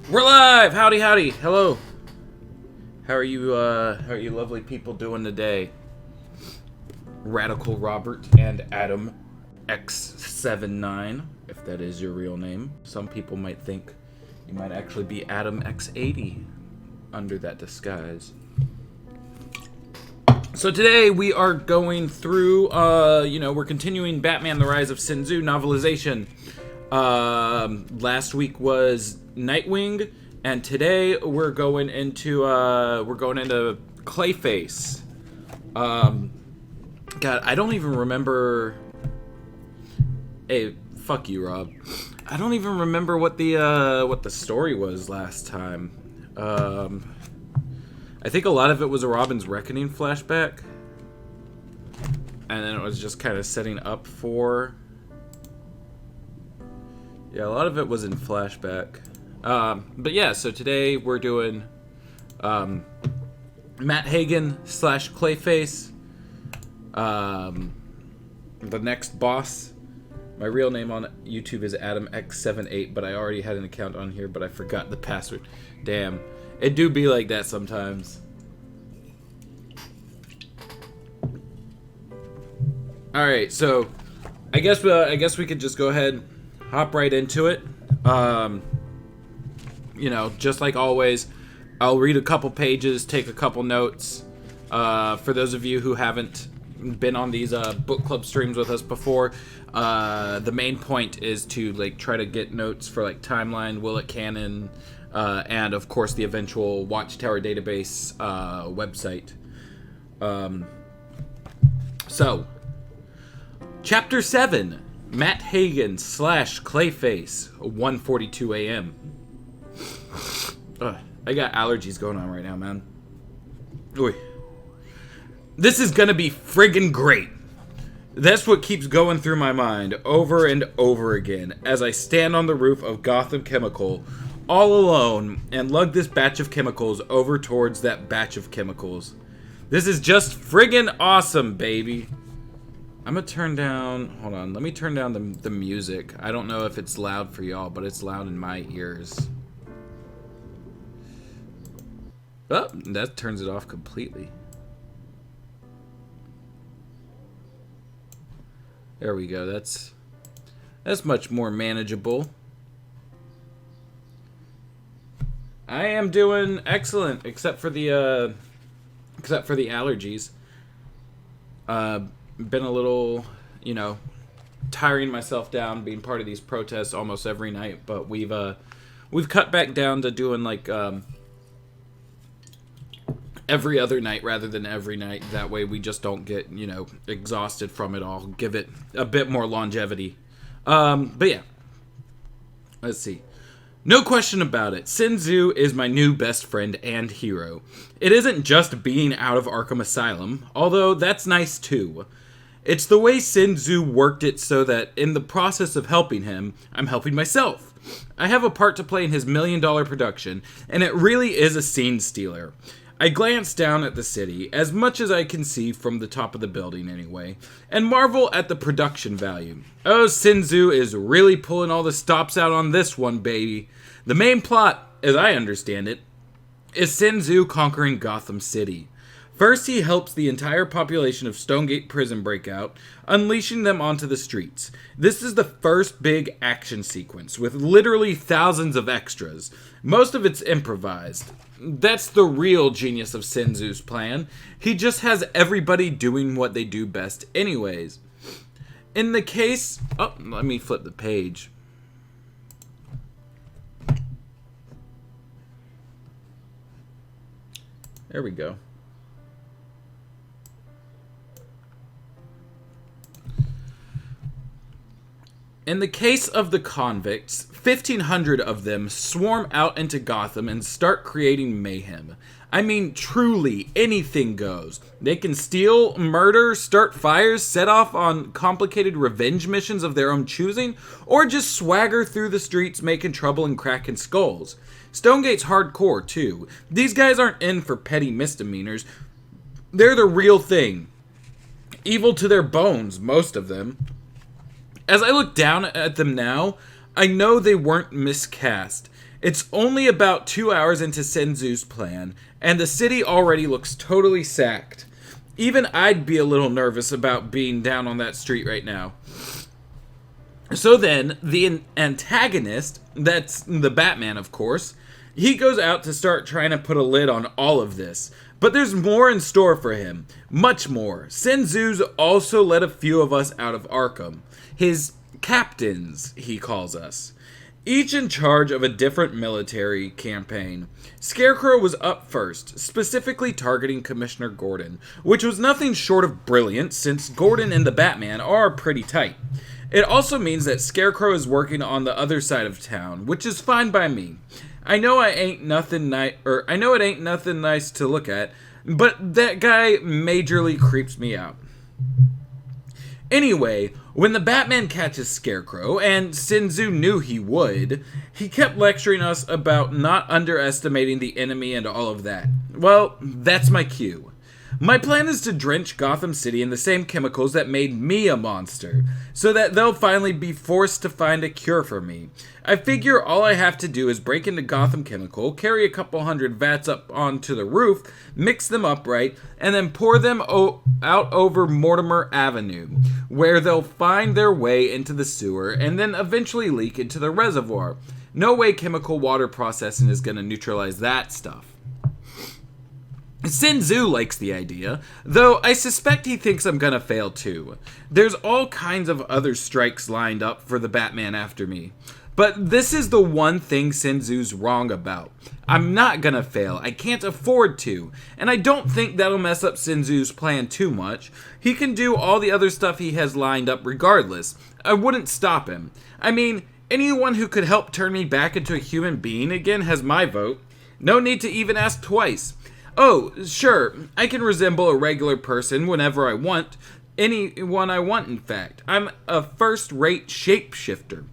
We're live! Howdy, howdy. Hello. How are you lovely people doing today? Radical Robert and Adam X79, if that is your real name. Some people might think you might actually be Adam X80 under that disguise. So today we are going through, we're continuing Batman: The Rise of Sin Tzu novelization. Last week was Nightwing, and today we're going into Clayface. God, I don't even remember. Hey, fuck you, Rob. I don't even remember what the story was last time. I think a lot of it was a Robin's Reckoning flashback, and then it was just kind of setting up for. Yeah, a lot of it was in flashback. But yeah, so today we're doing Matt Hagen / Clayface. The next boss. My real name on YouTube is AdamX78, but I already had an account on here, but I forgot the password. Damn. It do be like that sometimes. Alright, so I guess we could just go ahead, hop right into it. Just like always, I'll read a couple pages, take a couple notes. For those of you who haven't been on these book club streams with us before, the main point is to try to get notes for timeline, Willet Cannon, and of course the eventual Watchtower database website. So, Chapter 7, Matt Hagen / Clayface, 1:42 a.m. I got allergies going on right now, man. Oy. This is gonna be friggin' great. That's what keeps going through my mind over and over again as I stand on the roof of Gotham Chemical all alone and lug this batch of chemicals over towards that batch of chemicals. This is just friggin' awesome, baby. I'm gonna turn down, hold on, let me turn down the music. I don't know if it's loud for y'all, but it's loud in my ears. Oh, that turns it off completely. There we go. That's much more manageable. I am doing excellent, except for the allergies. Been a little, tiring myself down being part of these protests almost every night, but we've cut back down to doing every other night rather than every night. That way we just don't get, exhausted from it all. Give it a bit more longevity. But yeah. Let's see. No question about it. Sin Tzu is my new best friend and hero. It isn't just being out of Arkham Asylum, although that's nice too. It's the way Sin Tzu worked it so that in the process of helping him, I'm helping myself. I have a part to play in his $1 million production, and it really is a scene stealer. I glance down at the city, as much as I can see from the top of the building anyway, and marvel at the production value. Oh, Sin Tzu is really pulling all the stops out on this one, baby. The main plot, as I understand it, is Sin Tzu conquering Gotham City. First, he helps the entire population of Stonegate Prison break out, unleashing them onto the streets. This is the first big action sequence, with literally thousands of extras. Most of it's improvised. That's the real genius of Sin Tzu's plan. He just has everybody doing what they do best anyways. In the case... Oh, let me flip the page. There we go. In the case of the convicts, 1,500 of them swarm out into Gotham and start creating mayhem. I mean, truly, anything goes. They can steal, murder, start fires, set off on complicated revenge missions of their own choosing, or just swagger through the streets making trouble and cracking skulls. Stonegate's hardcore, too. These guys aren't in for petty misdemeanors. They're the real thing. Evil to their bones, most of them. As I look down at them now, I know they weren't miscast. It's only about 2 hours into Sin Tzu's plan, and the city already looks totally sacked. Even I'd be a little nervous about being down on that street right now. So then, the antagonist, that's the Batman, of course, he goes out to start trying to put a lid on all of this. But there's more in store for him. Much more. Sin Tzu's also let a few of us out of Arkham. His captains, he calls us. Each in charge of a different military campaign. Scarecrow was up first, specifically targeting Commissioner Gordon, which was nothing short of brilliant since Gordon and the Batman are pretty tight. It also means that Scarecrow is working on the other side of town, which is fine by me. I know it ain't nothing nice to look at, but that guy majorly creeps me out. Anyway, when the Batman catches Scarecrow, and Sin Tzu knew he would, he kept lecturing us about not underestimating the enemy and all of that. Well, that's my cue. My plan is to drench Gotham City in the same chemicals that made me a monster, so that they'll finally be forced to find a cure for me. I figure all I have to do is break into Gotham Chemical, carry a couple hundred vats up onto the roof, mix them up right, and then pour them out over Mortimer Avenue, where they'll find their way into the sewer and then eventually leak into the reservoir. No way chemical water processing is going to neutralize that stuff. Sin Tzu likes the idea, though I suspect he thinks I'm gonna fail too. There's all kinds of other strikes lined up for the Batman after me. But this is the one thing Sin Tzu's wrong about. I'm not gonna fail, I can't afford to, and I don't think that'll mess up Sin Tzu's plan too much. He can do all the other stuff he has lined up regardless. I wouldn't stop him. I mean, anyone who could help turn me back into a human being again has my vote. No need to even ask twice. Oh, sure, I can resemble a regular person whenever I want. Anyone I want, in fact. I'm a first-rate shapeshifter.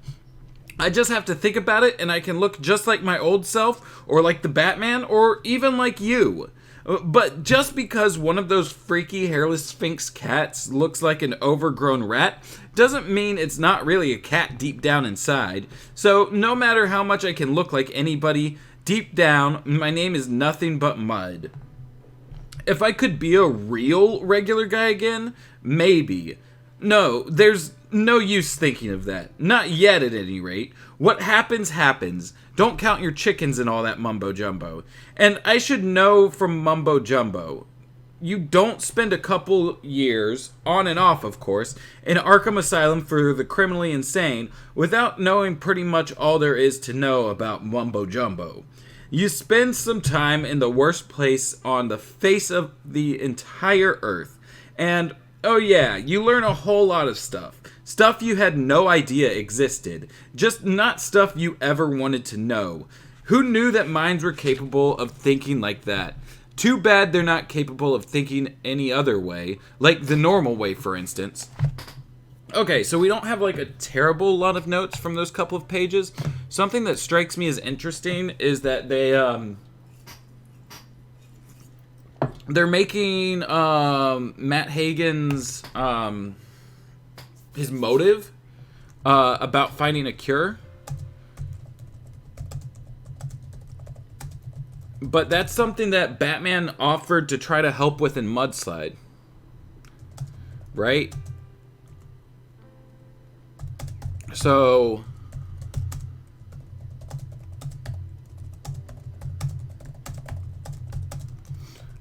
I just have to think about it, and I can look just like my old self, or like the Batman, or even like you. But just because one of those freaky hairless Sphinx cats looks like an overgrown rat, doesn't mean it's not really a cat deep down inside. So no matter how much I can look like anybody, deep down, my name is nothing but mud. If I could be a real regular guy again, maybe. No, there's no use thinking of that. Not yet, at any rate. What happens, happens. Don't count your chickens and all that mumbo-jumbo. And I should know from mumbo-jumbo. You don't spend a couple years, on and off of course, in Arkham Asylum for the criminally insane without knowing pretty much all there is to know about mumbo-jumbo. You spend some time in the worst place on the face of the entire earth. And, oh yeah, you learn a whole lot of stuff. Stuff you had no idea existed. Just not stuff you ever wanted to know. Who knew that minds were capable of thinking like that? Too bad they're not capable of thinking any other way. Like the normal way, for instance. Okay, so we don't have like a terrible lot of notes from those couple of pages. Something that strikes me as interesting is that they're making Matt Hagen's his motive about finding a cure. But that's something that Batman offered to try to help with in Mudslide. Right? So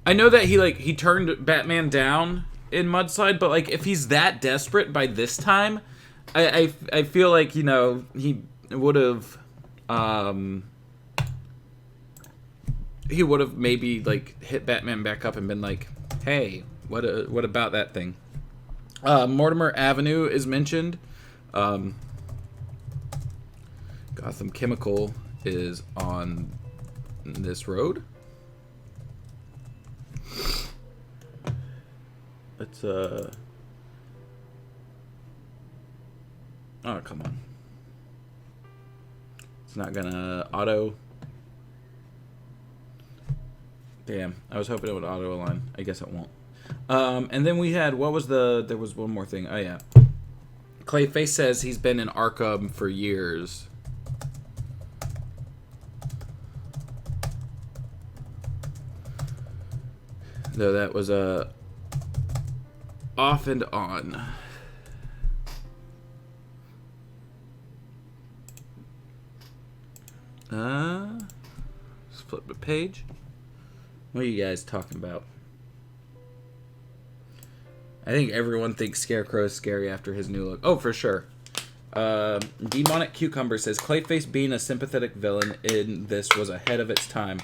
I know that he turned Batman down in Mudslide, but like if he's that desperate by this time, I feel like, you know, he would have maybe like hit Batman back up and been like, "Hey, what about that thing?" Mortimer Avenue is mentioned. Gotham Chemical is on this road. Let's oh, come on. It's not gonna auto. Damn, I was hoping it would auto align. I guess it won't. And then we had, there was one more thing. Oh yeah. Clayface says he's been in Arkham for years. Though that was off and on. Let's flip the page. What are you guys talking about? I think everyone thinks Scarecrow is scary after his new look. Oh, for sure. Demonic Cucumber says, Clayface being a sympathetic villain in this was ahead of its time.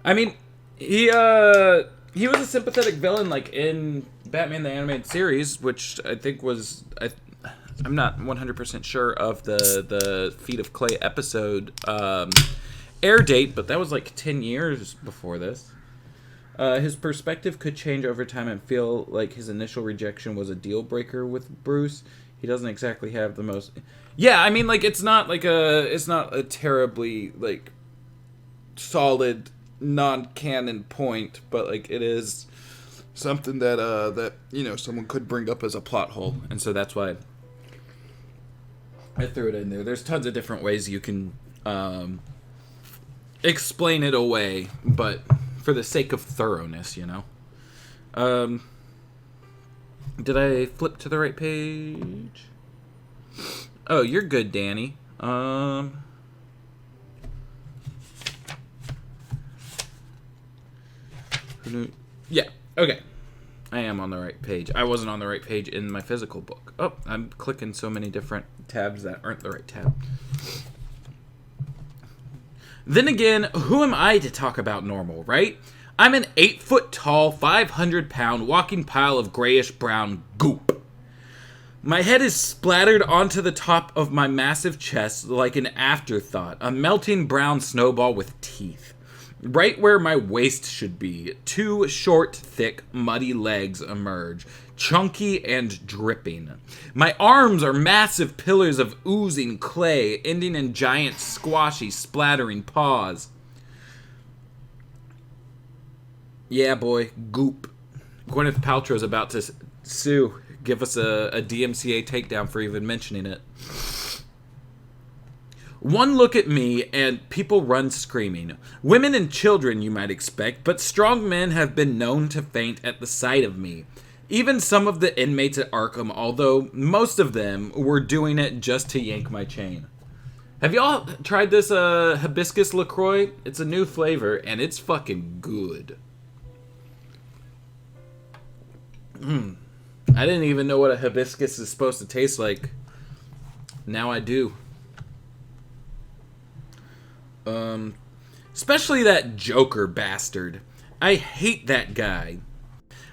I mean, he was a sympathetic villain, like, in Batman the Animated Series, which I think was... I'm not 100% sure of the Feet of Clay episode air date, but that was like 10 years before this. His perspective could change over time and feel like his initial rejection was a deal breaker with Bruce. He doesn't exactly have the most... Yeah, I mean, like, it's not a terribly, like, solid non-canon point, but, like, it is something that you know, someone could bring up as a plot hole, and so that's why I threw it in there. There's tons of different ways you can explain it away, but for the sake of thoroughness, you know. Did I flip to the right page? Oh, you're good, Danny. Yeah, okay. I am on the right page. I wasn't on the right page in my physical book. Oh, I'm clicking so many different tabs that aren't the right tab. Then again, who am I to talk about normal, right? I'm an 8-foot-tall, 500-pound walking pile of grayish-brown goop. My head is splattered onto the top of my massive chest like an afterthought, a melting brown snowball with teeth. Right where my waist should be, two short, thick, muddy legs emerge, chunky and dripping. My arms are massive pillars of oozing clay, ending in giant, squashy, splattering paws. Yeah, boy, goop. Gwyneth Paltrow's about to sue. Give us a DMCA takedown for even mentioning it. One look at me and people run screaming. Women and children, you might expect, but strong men have been known to faint at the sight of me. Even some of the inmates at Arkham, although most of them were doing it just to yank my chain. Have y'all tried this hibiscus LaCroix? It's a new flavor, and it's fucking good. I didn't even know what a hibiscus is supposed to taste like. Now I do. Especially that Joker bastard. I hate that guy.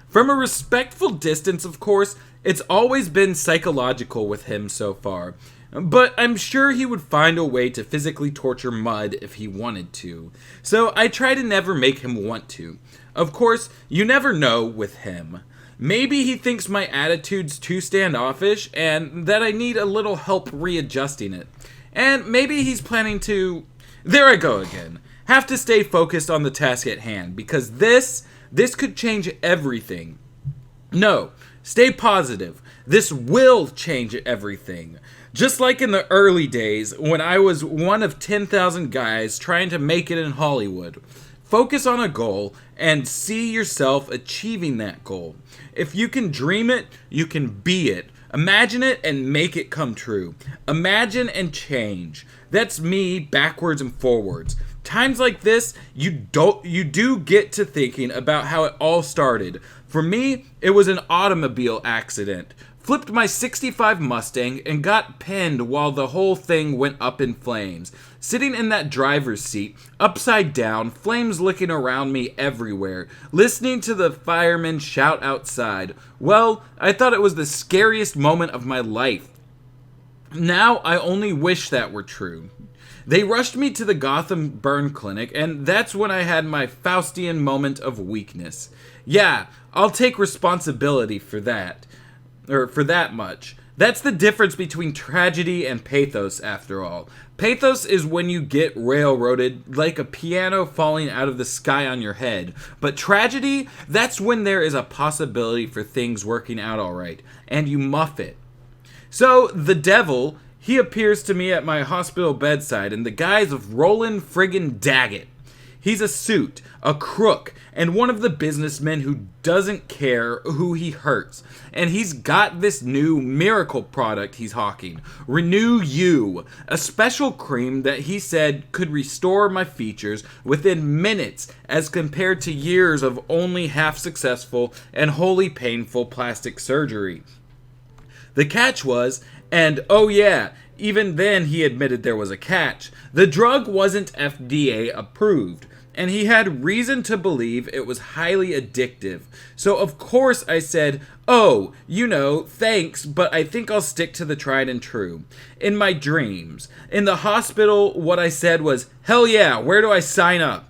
From a respectful distance, of course, it's always been psychological with him so far. But I'm sure he would find a way to physically torture Mud if he wanted to. So I try to never make him want to. Of course, you never know with him. Maybe he thinks my attitude's too standoffish and that I need a little help readjusting it. And maybe he's planning to... There I go again. Have to stay focused on the task at hand because this could change everything. No, stay positive. This will change everything. Just like in the early days when I was one of 10,000 guys trying to make it in Hollywood. Focus on a goal and see yourself achieving that goal. If you can dream it, you can be it. Imagine it and make it come true. Imagine and change. That's me backwards and forwards. Times like this, you do get to thinking about how it all started. For me, it was an automobile accident. Flipped my 65 Mustang and got pinned while the whole thing went up in flames. Sitting in that driver's seat, upside down, flames licking around me everywhere, listening to the firemen shout outside. Well, I thought it was the scariest moment of my life. Now I only wish that were true. They rushed me to the Gotham burn clinic, and that's when I had my Faustian moment of weakness. Yeah, I'll take responsibility for that. Or for that much. That's the difference between tragedy and pathos, after all. Pathos is when you get railroaded like a piano falling out of the sky on your head. But tragedy, that's when there is a possibility for things working out alright, and you muff it. So, the devil, he appears to me at my hospital bedside in the guise of Roland friggin' Daggett. He's a suit, a crook, and one of the businessmen who doesn't care who he hurts. And he's got this new miracle product he's hawking, Renew You, a special cream that he said could restore my features within minutes as compared to years of only half successful and wholly painful plastic surgery. The catch was, and oh yeah, even then he admitted there was a catch, the drug wasn't FDA approved, and he had reason to believe it was highly addictive. So of course I said, oh, thanks, but I think I'll stick to the tried and true. In my dreams. In the hospital, what I said was, hell yeah, where do I sign up?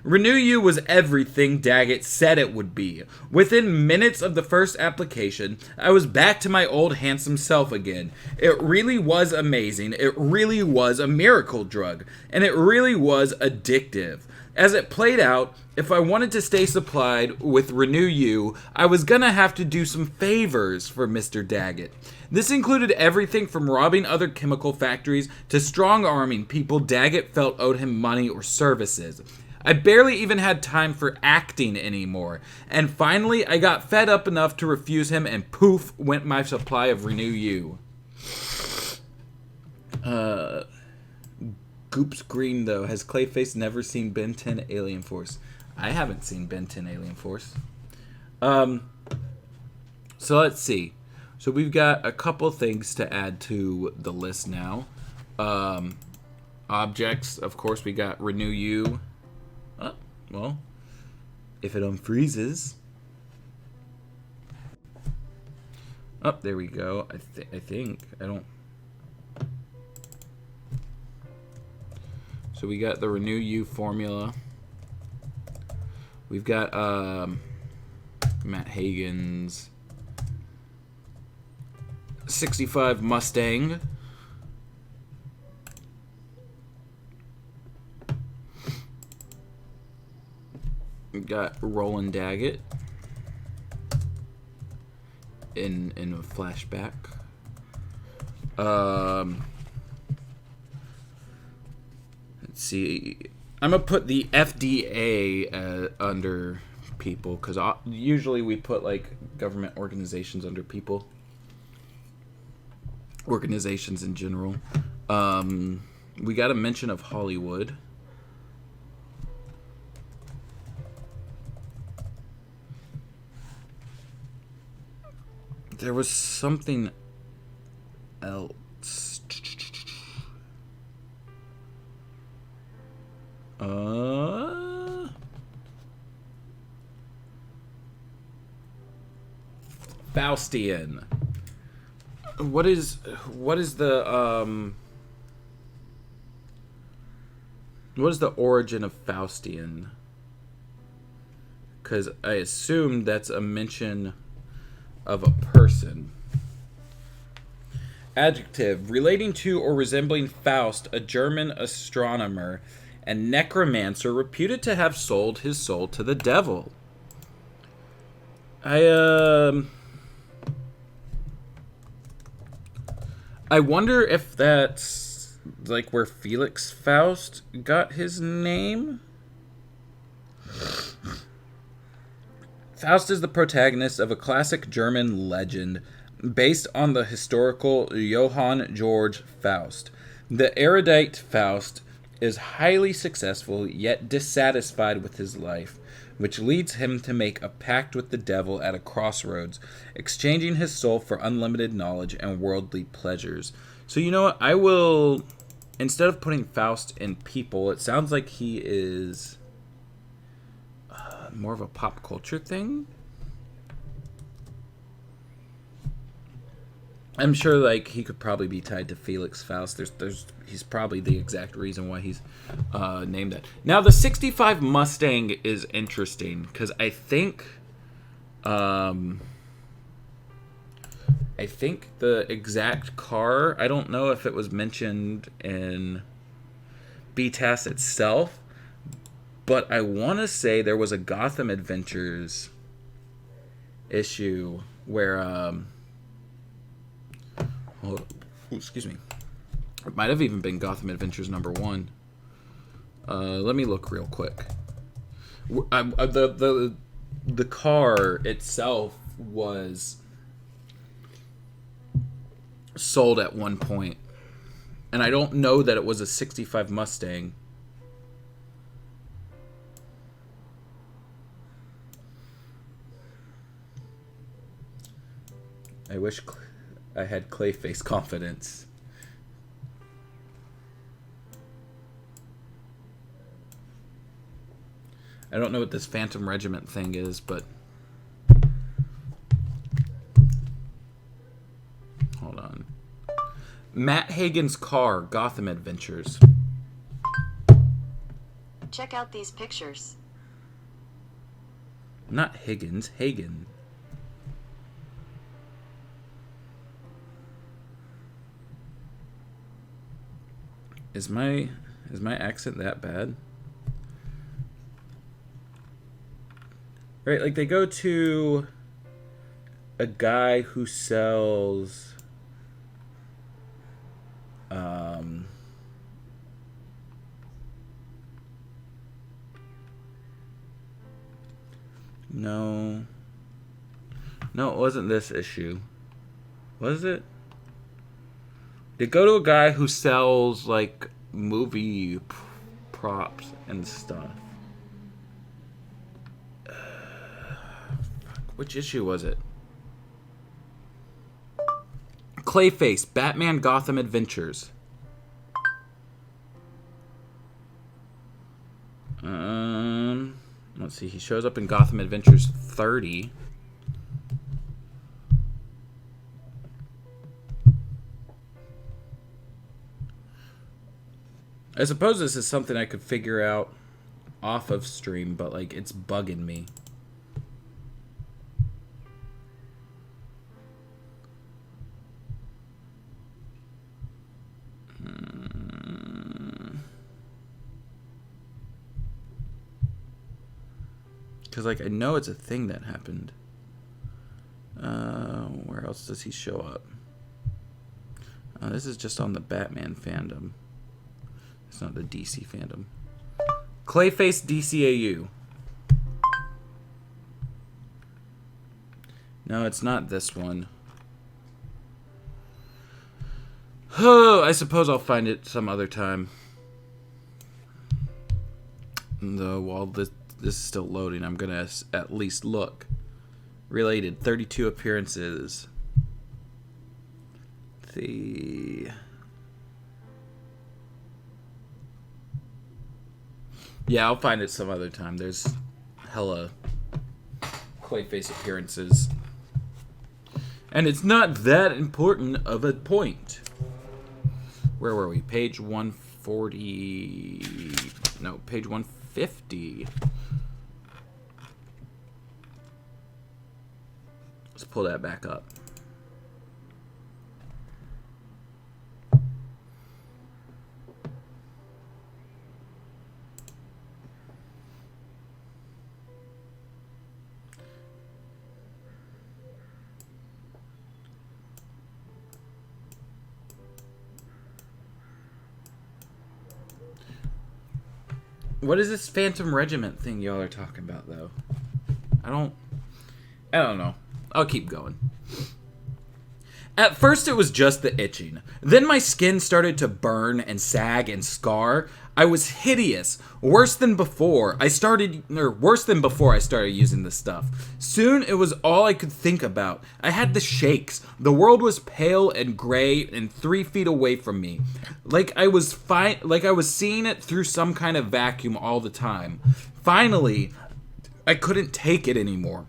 Renew You was everything Daggett said it would be. Within minutes of the first application, I was back to my old handsome self again. It really was amazing. It really was a miracle drug. And it really was addictive. As it played out, if I wanted to stay supplied with Renew You, I was gonna have to do some favors for Mr. Daggett. This included everything from robbing other chemical factories to strong-arming people Daggett felt owed him money or services. I barely even had time for acting anymore. And finally, I got fed up enough to refuse him, and poof went my supply of Renew You. Goops Green, though. Has Clayface never seen Ben 10 Alien Force? I haven't seen Ben 10 Alien Force. So let's see. So we've got a couple things to add to the list now. Objects, of course, we got Renew You. Well, if it unfreezes. Oh, there we go. I think. I don't. So we got the Renew You formula. We've got Matt Hagen's 65 Mustang. We got Roland Daggett in a flashback. Let's see. I'm gonna put the FDA under people because usually we put like government organizations under people. Organizations in general. We got a mention of Hollywood. There was something else. Faustian. What is the origin of Faustian? Because I assume that's a mention of a person. Adjective, relating to or resembling Faust, a German astronomer and necromancer reputed to have sold his soul to the devil. I wonder if that's like where Felix Faust got his name. Faust is the protagonist of a classic German legend based on the historical Johann Georg Faust. The erudite Faust is highly successful yet dissatisfied with his life, which leads him to make a pact with the devil at a crossroads, exchanging his soul for unlimited knowledge and worldly pleasures. So you know what? I will, instead of putting Faust in people, it sounds like he is more of a pop culture thing. I'm sure like he could probably be tied to Felix Faust. He's probably the exact reason why he's named that. Now the 65 Mustang is interesting because I think the exact car, I don't know if it was mentioned in BTAS itself, but I want to say there was a Gotham Adventures issue where excuse me. It might have even been Gotham Adventures #1. Let me look real quick. The car itself was sold at one point, and I don't know that it was a 65 Mustang. I wish I had Clayface confidence. I don't know what this Phantom Regiment thing is, but... Hold on. Matt Hagen's car, Gotham Adventures. Check out these pictures. Not Higgins, Hagen. Is my accent that bad? Right, like they go to a guy who sells No, it wasn't this issue. Was it? They go to a guy who sells, like, movie props and stuff. Which issue was it? Clayface, Batman Gotham Adventures. Let's see. He shows up in Gotham Adventures 30. I suppose this is something I could figure out off of stream, but, like, it's bugging me. Because, like, I know it's a thing that happened. Where else does he show up? This is just on the Batman fandom. It's not the DC fandom. Clayface DCAU. No, it's not this one. Oh, I suppose I'll find it some other time. Though, while this is still loading, I'm going to at least look. Related, 32 appearances. Yeah, I'll find it some other time. There's hella Clayface appearances. And it's not that important of a point. Where were we? Page 140... No, page 150. Let's pull that back up. What is this Phantom Regiment thing y'all are talking about, though? I don't know. I'll keep going. At first it was just the itching. Then my skin started to burn and sag and scar. I was hideous. Worse than before I started using this stuff. Soon it was all I could think about. I had the shakes. The world was pale and gray and 3 feet away from me. Like I was seeing it through some kind of vacuum all the time. Finally, I couldn't take it anymore.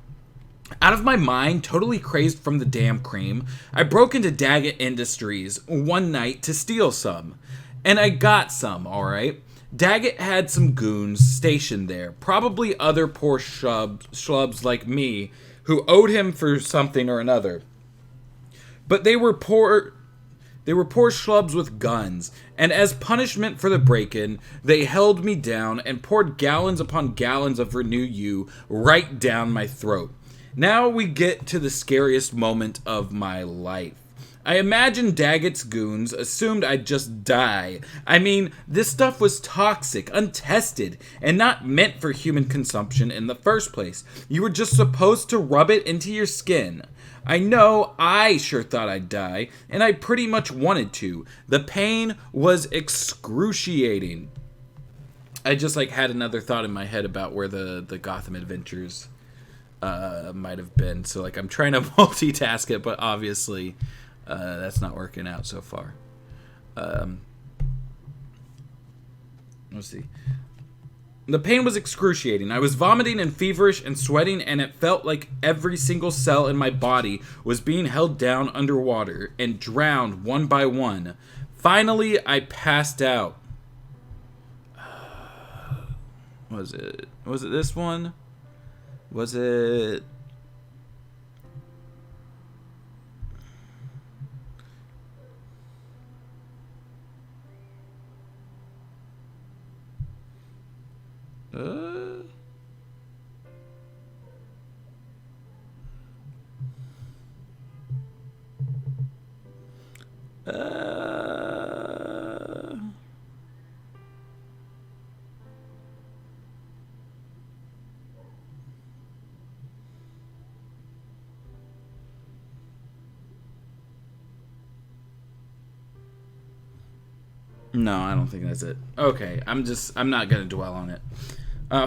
Out of my mind, totally crazed from the damn cream, I broke into Daggett Industries one night to steal some. And I got some, alright? Daggett had some goons stationed there, probably other poor schlubs like me, who owed him for something or another. But they were poor schlubs with guns, and as punishment for the break-in, they held me down and poured gallons upon gallons of Renew You right down my throat. Now we get to the scariest moment of my life. I imagine Daggett's goons assumed I'd just die. I mean, this stuff was toxic, untested, and not meant for human consumption in the first place. You were just supposed to rub it into your skin. I know I sure thought I'd die, and I pretty much wanted to. The pain was excruciating. I just had another thought in my head about where the Gotham Adventures might have been. So I'm trying to multitask it, but obviously that's not working out so far. Let's see. The pain was excruciating. I was vomiting and feverish and sweating, and it felt like every single cell in my body was being held down underwater and drowned one by one. Finally, I passed out. Was it this one? Was it... No, I don't think that's it. Okay, I'm not gonna dwell on it.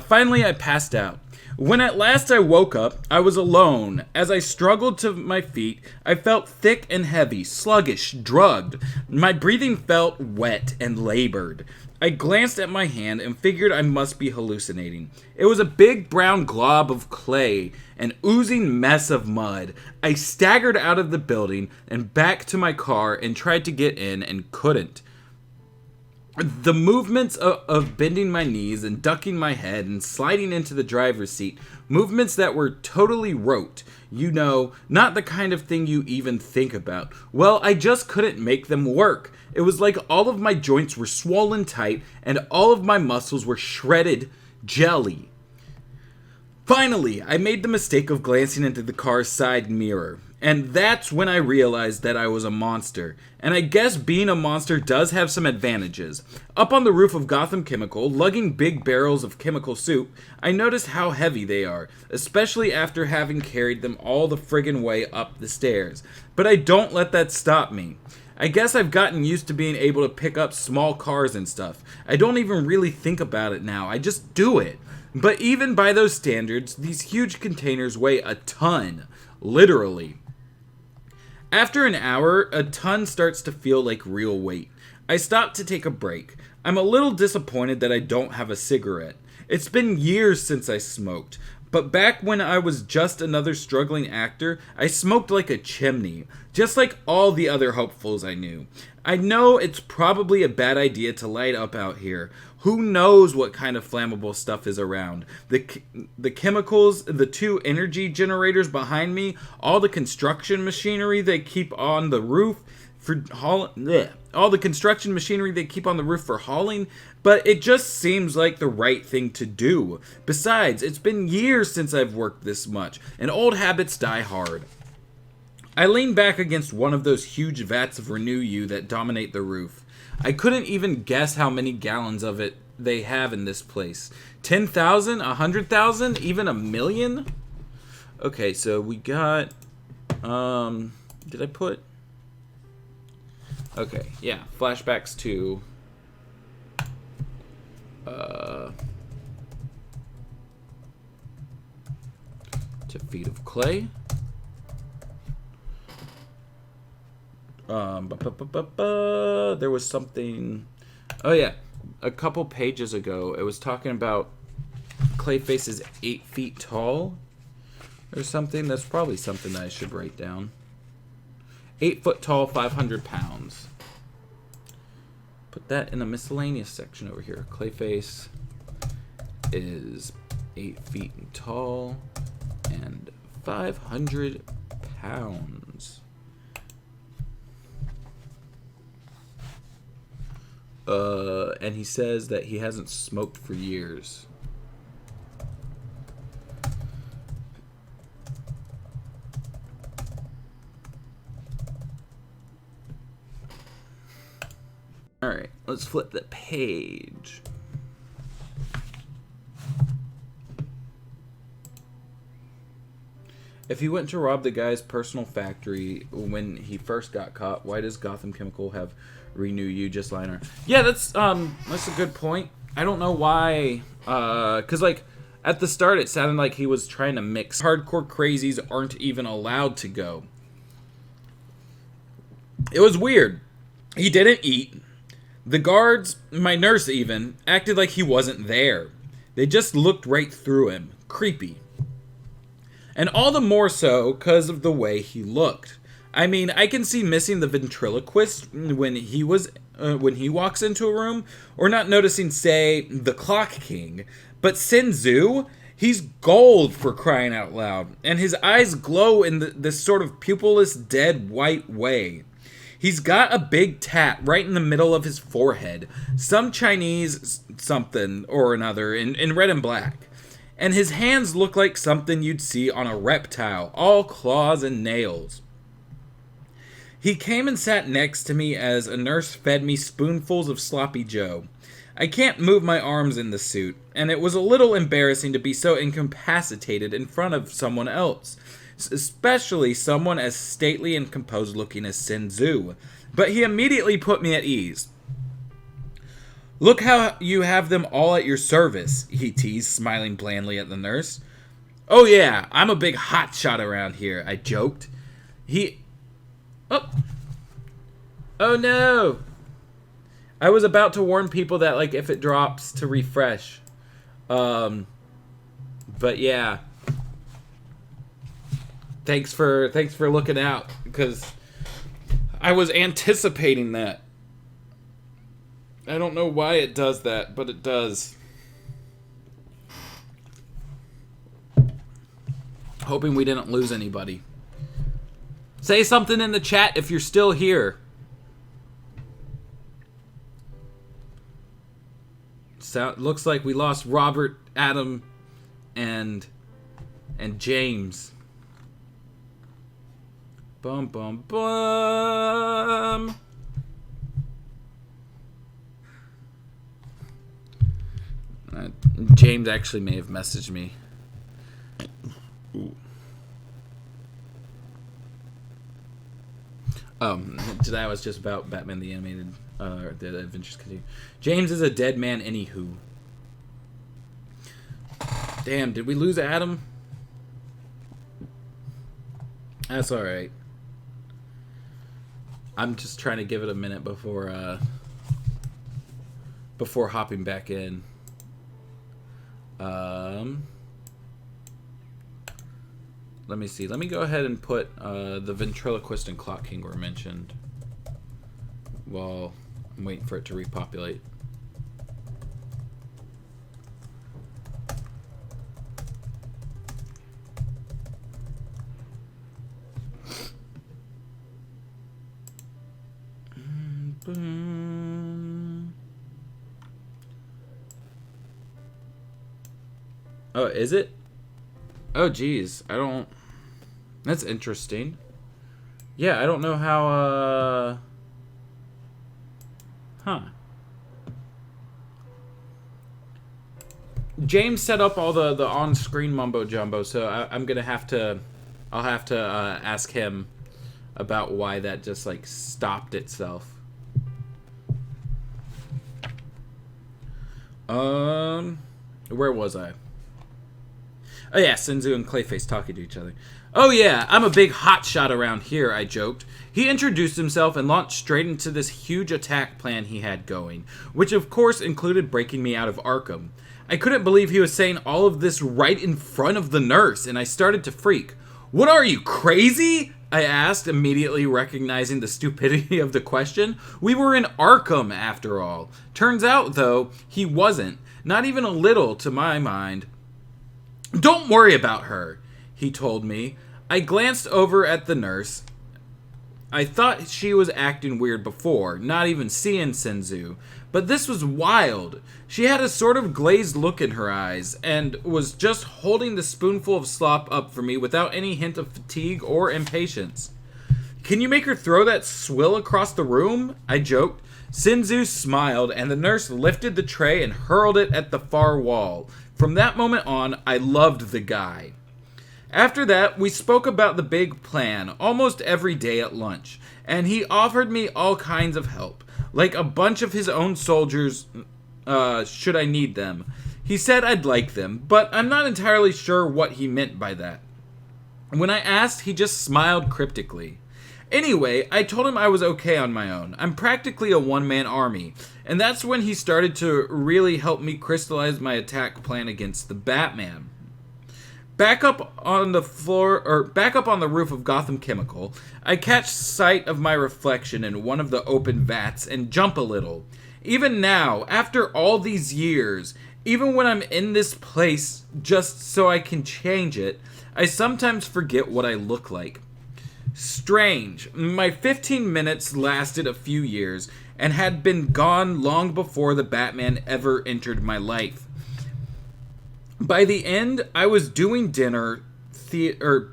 Finally, I passed out. When at last I woke up, I was alone. As I struggled to my feet, I felt thick and heavy, sluggish, drugged. My breathing felt wet and labored. I glanced at my hand and figured I must be hallucinating. It was a big brown glob of clay, an oozing mess of mud. I staggered out of the building and back to my car and tried to get in and couldn't. The movements of bending my knees and ducking my head and sliding into the driver's seat, movements that were totally rote, not the kind of thing you even think about. Well, I just couldn't make them work. It was like all of my joints were swollen tight and all of my muscles were shredded jelly. Finally, I made the mistake of glancing into the car's side mirror. And that's when I realized that I was a monster. And I guess being a monster does have some advantages. Up on the roof of Gotham Chemical, lugging big barrels of chemical soup, I noticed how heavy they are, especially after having carried them all the friggin' way up the stairs. But I don't let that stop me. I guess I've gotten used to being able to pick up small cars and stuff. I don't even really think about it now, I just do it. But even by those standards, these huge containers weigh a ton. Literally. After an hour, a ton starts to feel like real weight. I stop to take a break. I'm a little disappointed that I don't have a cigarette. It's been years since I smoked, but back when I was just another struggling actor, I smoked like a chimney, just like all the other hopefuls I knew. I know it's probably a bad idea to light up out here. Who knows what kind of flammable stuff is around? The chemicals, the two energy generators behind me, all the construction machinery they keep on the roof for all the construction machinery they keep on the roof for hauling, but it just seems like the right thing to do. Besides, it's been years since I've worked this much, and old habits die hard. I lean back against one of those huge vats of Renew You that dominate the roof. I couldn't even guess how many gallons of it they have in this place. 10,000? 100,000? Even a million? Okay, so we got... did I put... Okay, yeah. Flashbacks to... to Feet of Clay. There was something... Oh, yeah. A couple pages ago, it was talking about Clayface is 8 feet tall or something. That's probably something that I should write down. 8 foot tall, 500 pounds. Put that in the miscellaneous section over here. Clayface is 8 feet tall and 500 pounds. And he says that he hasn't smoked for years. Alright, let's flip the page. If he went to rob the guy's personal factory when he first got caught, why does Gotham Chemical have renew you just liner? Yeah, that's a good point. I don't know why, because like at the start it sounded like he was trying to mix. Hardcore crazies aren't even allowed to go. It was weird. He didn't eat. The guards, my nurse even, acted like he wasn't there. They just looked right through him. Creepy. And all the more so because of the way he looked. I mean, I can see missing the ventriloquist when he walks into a room, or not noticing, say, the Clock King. But Sin Tzu, he's gold for crying out loud, and his eyes glow in this sort of pupilless, dead white way. He's got a big tat right in the middle of his forehead, some Chinese something or another in red and black. And his hands look like something you'd see on a reptile, all claws and nails. He came and sat next to me as a nurse fed me spoonfuls of sloppy joe. I can't move my arms in the suit, and it was a little embarrassing to be so incapacitated in front of someone else, especially someone as stately and composed looking as Sin Tzu. But he immediately put me at ease. Look how you have them all at your service, he teased, smiling blandly at the nurse. Oh yeah, I'm a big hotshot around here, I joked. Oh no! I was about to warn people that, like, if it drops, to refresh. But yeah. Thanks for looking out, because I was anticipating that. I don't know why it does that, but it does. Hoping we didn't lose anybody. Say something in the chat if you're still here. Looks like we lost Robert, Adam, and James. Bum bum bum. James actually may have messaged me. Ooh. That was just about Batman the Animated, the Adventures Continue. James is a dead man anywho. Damn, did we lose Adam? That's alright. I'm just trying to give it a minute before hopping back in. Let me see. Let me go ahead and put the ventriloquist and Clock King were mentioned while I'm waiting for it to repopulate. Oh, is it? Oh, geez. I don't... That's interesting. Yeah, I don't know how, Huh. James set up all the on-screen mumbo-jumbo, so I'm gonna have to... I'll have to, ask him about why that just, like, stopped itself. Where was I? Oh yeah, Sin Tzu and Clayface talking to each other. Oh yeah, I'm a big hotshot around here, I joked. He introduced himself and launched straight into this huge attack plan he had going, which of course included breaking me out of Arkham. I couldn't believe he was saying all of this right in front of the nurse, and I started to freak. What are you, crazy? I asked, immediately recognizing the stupidity of the question. We were in Arkham, after all. Turns out, though, he wasn't. Not even a little, to my mind. Don't worry about her, he told me. I glanced over at the nurse. I thought she was acting weird before, not even seeing Sin Tzu. But this was wild. She had a sort of glazed look in her eyes, and was just holding the spoonful of slop up for me without any hint of fatigue or impatience. Can you make her throw that swill across the room? I joked. Sin Tzu smiled, and the nurse lifted the tray and hurled it at the far wall. From that moment on, I loved the guy. After that, we spoke about the big plan almost every day at lunch, and he offered me all kinds of help, like a bunch of his own soldiers, should I need them. He said I'd like them, but I'm not entirely sure what he meant by that. When I asked, he just smiled cryptically. Anyway, I told him I was okay on my own. I'm practically a one-man army, and that's when he started to really help me crystallize my attack plan against the Batman. Back up on the roof of Gotham Chemical, I catch sight of my reflection in one of the open vats and jump a little. Even now, after all these years, even when I'm in this place just so I can change it, I sometimes forget what I look like. Strange. My 15 minutes lasted a few years and had been gone long before the Batman ever entered my life. By the end, I was doing dinner theater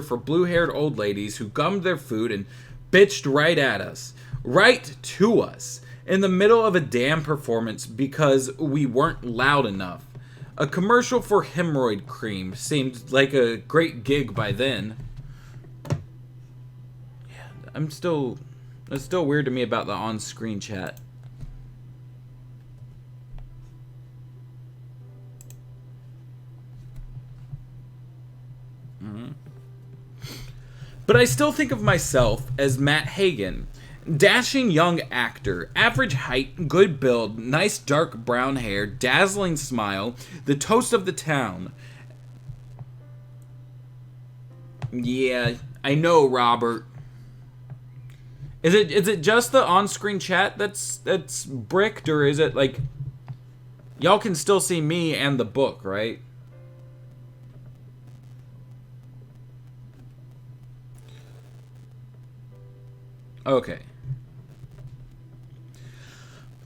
for blue-haired old ladies who gummed their food and bitched right at us, right to us, in the middle of a damn performance because we weren't loud enough. A commercial for hemorrhoid cream seemed like a great gig by then. Yeah, it's still weird to me about the on-screen chat. But I still think of myself as Matt Hagen. Dashing young actor, average height, good build, nice dark brown hair, dazzling smile, the toast of the town. Yeah, I know, Robert. Is it just the on-screen chat that's bricked, or is it like y'all can still see me and the book, right? Okay.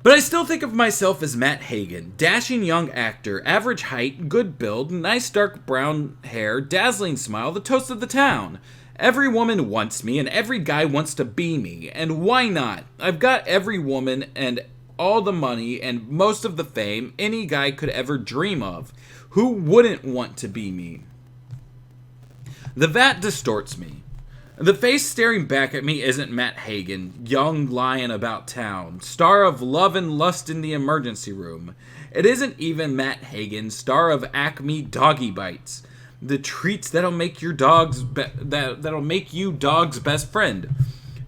But I still think of myself as Matt Hagen, dashing young actor, average height, good build, nice dark brown hair, dazzling smile, the toast of the town. Every woman wants me, and every guy wants to be me, and why not? I've got every woman and all the money and most of the fame any guy could ever dream of. Who wouldn't want to be me? The vat distorts me. The face staring back at me isn't Matt Hagen, young lion about town, star of Love and Lust in the Emergency Room. It isn't even Matt Hagen, star of Acme Doggy Bites, the treats that'll make your that'll make you dog's best friend.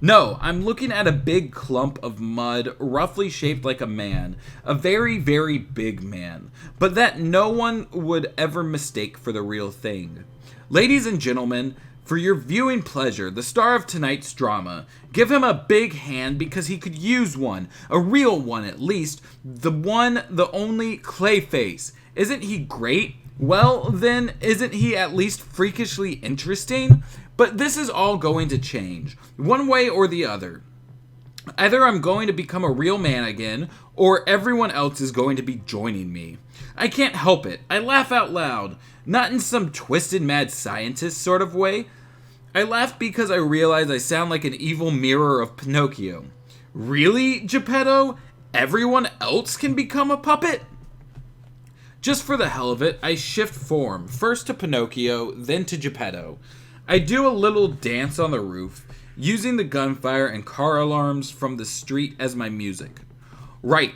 No, I'm looking at a big clump of mud, roughly shaped like a man, a very, very big man, but that no one would ever mistake for the real thing. Ladies and gentlemen, for your viewing pleasure, the star of tonight's drama, give him a big hand because he could use one, a real one at least, the one, the only Clayface. Isn't he great? Well, then, isn't he at least freakishly interesting? But this is all going to change, one way or the other. Either I'm going to become a real man again, or everyone else is going to be joining me. I can't help it. I laugh out loud. Not in some twisted mad scientist sort of way. I laugh because I realize I sound like an evil mirror of Pinocchio. Really, Geppetto? Everyone else can become a puppet? Just for the hell of it, I shift form, first to Pinocchio, then to Geppetto. I do a little dance on the roof, using the gunfire and car alarms from the street as my music. Right.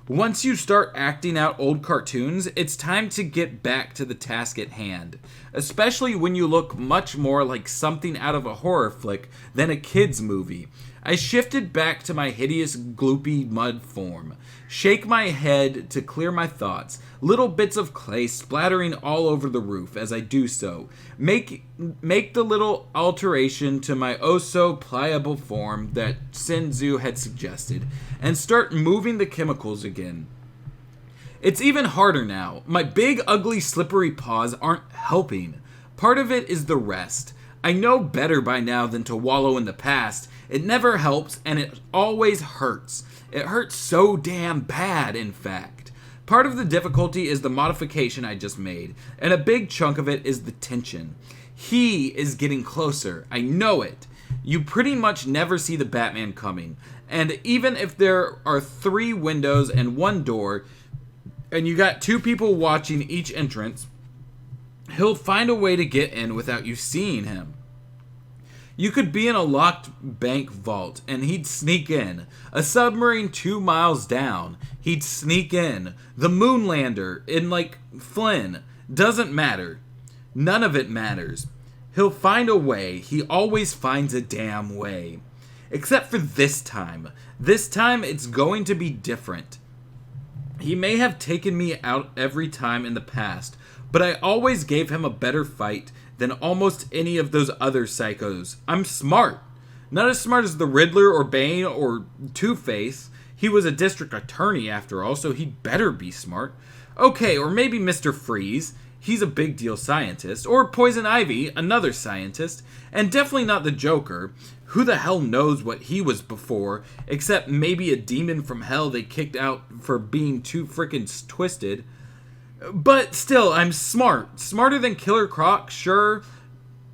Once you start acting out old cartoons, it's time to get back to the task at hand, especially when you look much more like something out of a horror flick than a kid's movie. I shifted back to my hideous gloopy mud form, shake my head to clear my thoughts, little bits of clay splattering all over the roof as I do so, make the little alteration to my oh-so-pliable form that Sin Tzu had suggested, and start moving the chemicals again. It's even harder now. My big, ugly, slippery paws aren't helping. Part of it is the rest. I know better by now than to wallow in the past. It never helps, and it always hurts. It hurts so damn bad, in fact. Part of the difficulty is the modification I just made, and a big chunk of it is the tension. He is getting closer. I know it. you pretty much never see the Batman coming. And even if there are 3 windows and 1 door, and you got 2 people watching each entrance, he'll find a way to get in without you seeing him. You could be in a locked bank vault, and he'd sneak in. A submarine 2 miles down, he'd sneak in. The Moonlander in, like, Flynn. Doesn't matter. None of it matters. He'll find a way. He always finds a damn way. Except for this time. This time, it's going to be different. He may have taken me out every time in the past, but I always gave him a better fight than almost any of those other psychos. I'm smart. Not as smart as the Riddler or Bane or Two-Face. He was a district attorney after all, so he'd better be smart. Okay, or maybe Mr. Freeze. He's a big deal scientist. Or Poison Ivy, another scientist. And definitely not the Joker. Who the hell knows what he was before, except maybe a demon from hell they kicked out for being too frickin' twisted. But still, I'm smart. Smarter than Killer Croc, sure.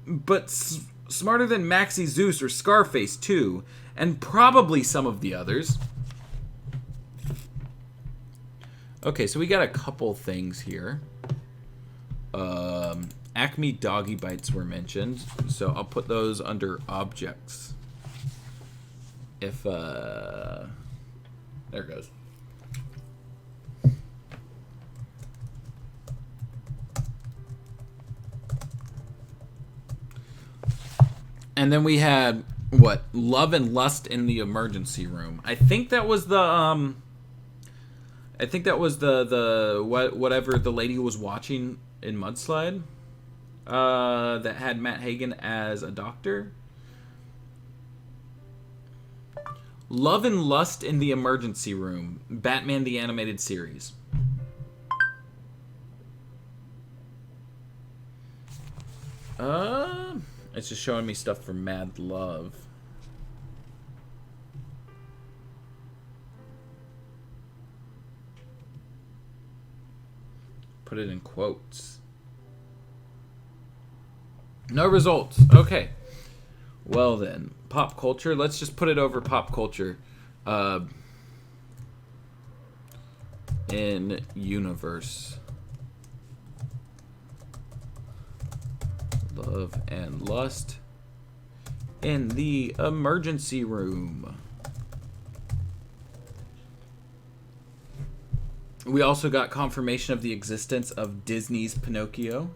But smarter than Maxie Zeus or Scarface, too. And probably some of the others. Okay, so we got a couple things here. Acme Doggy Bites were mentioned. So I'll put those under objects. If, there it goes. And then we had, what? Love and Lust in the Emergency Room. I think that was the, whatever the lady was watching in Mudslide. That had Matt Hagen as a doctor. Love and Lust in the Emergency Room. Batman the Animated Series. It's just showing me stuff for Mad Love. Put it in quotes. No results. Okay. Well then, pop culture. Let's just put it over pop culture. In universe. Love and Lust in the Emergency Room. We also got confirmation of the existence of Disney's Pinocchio.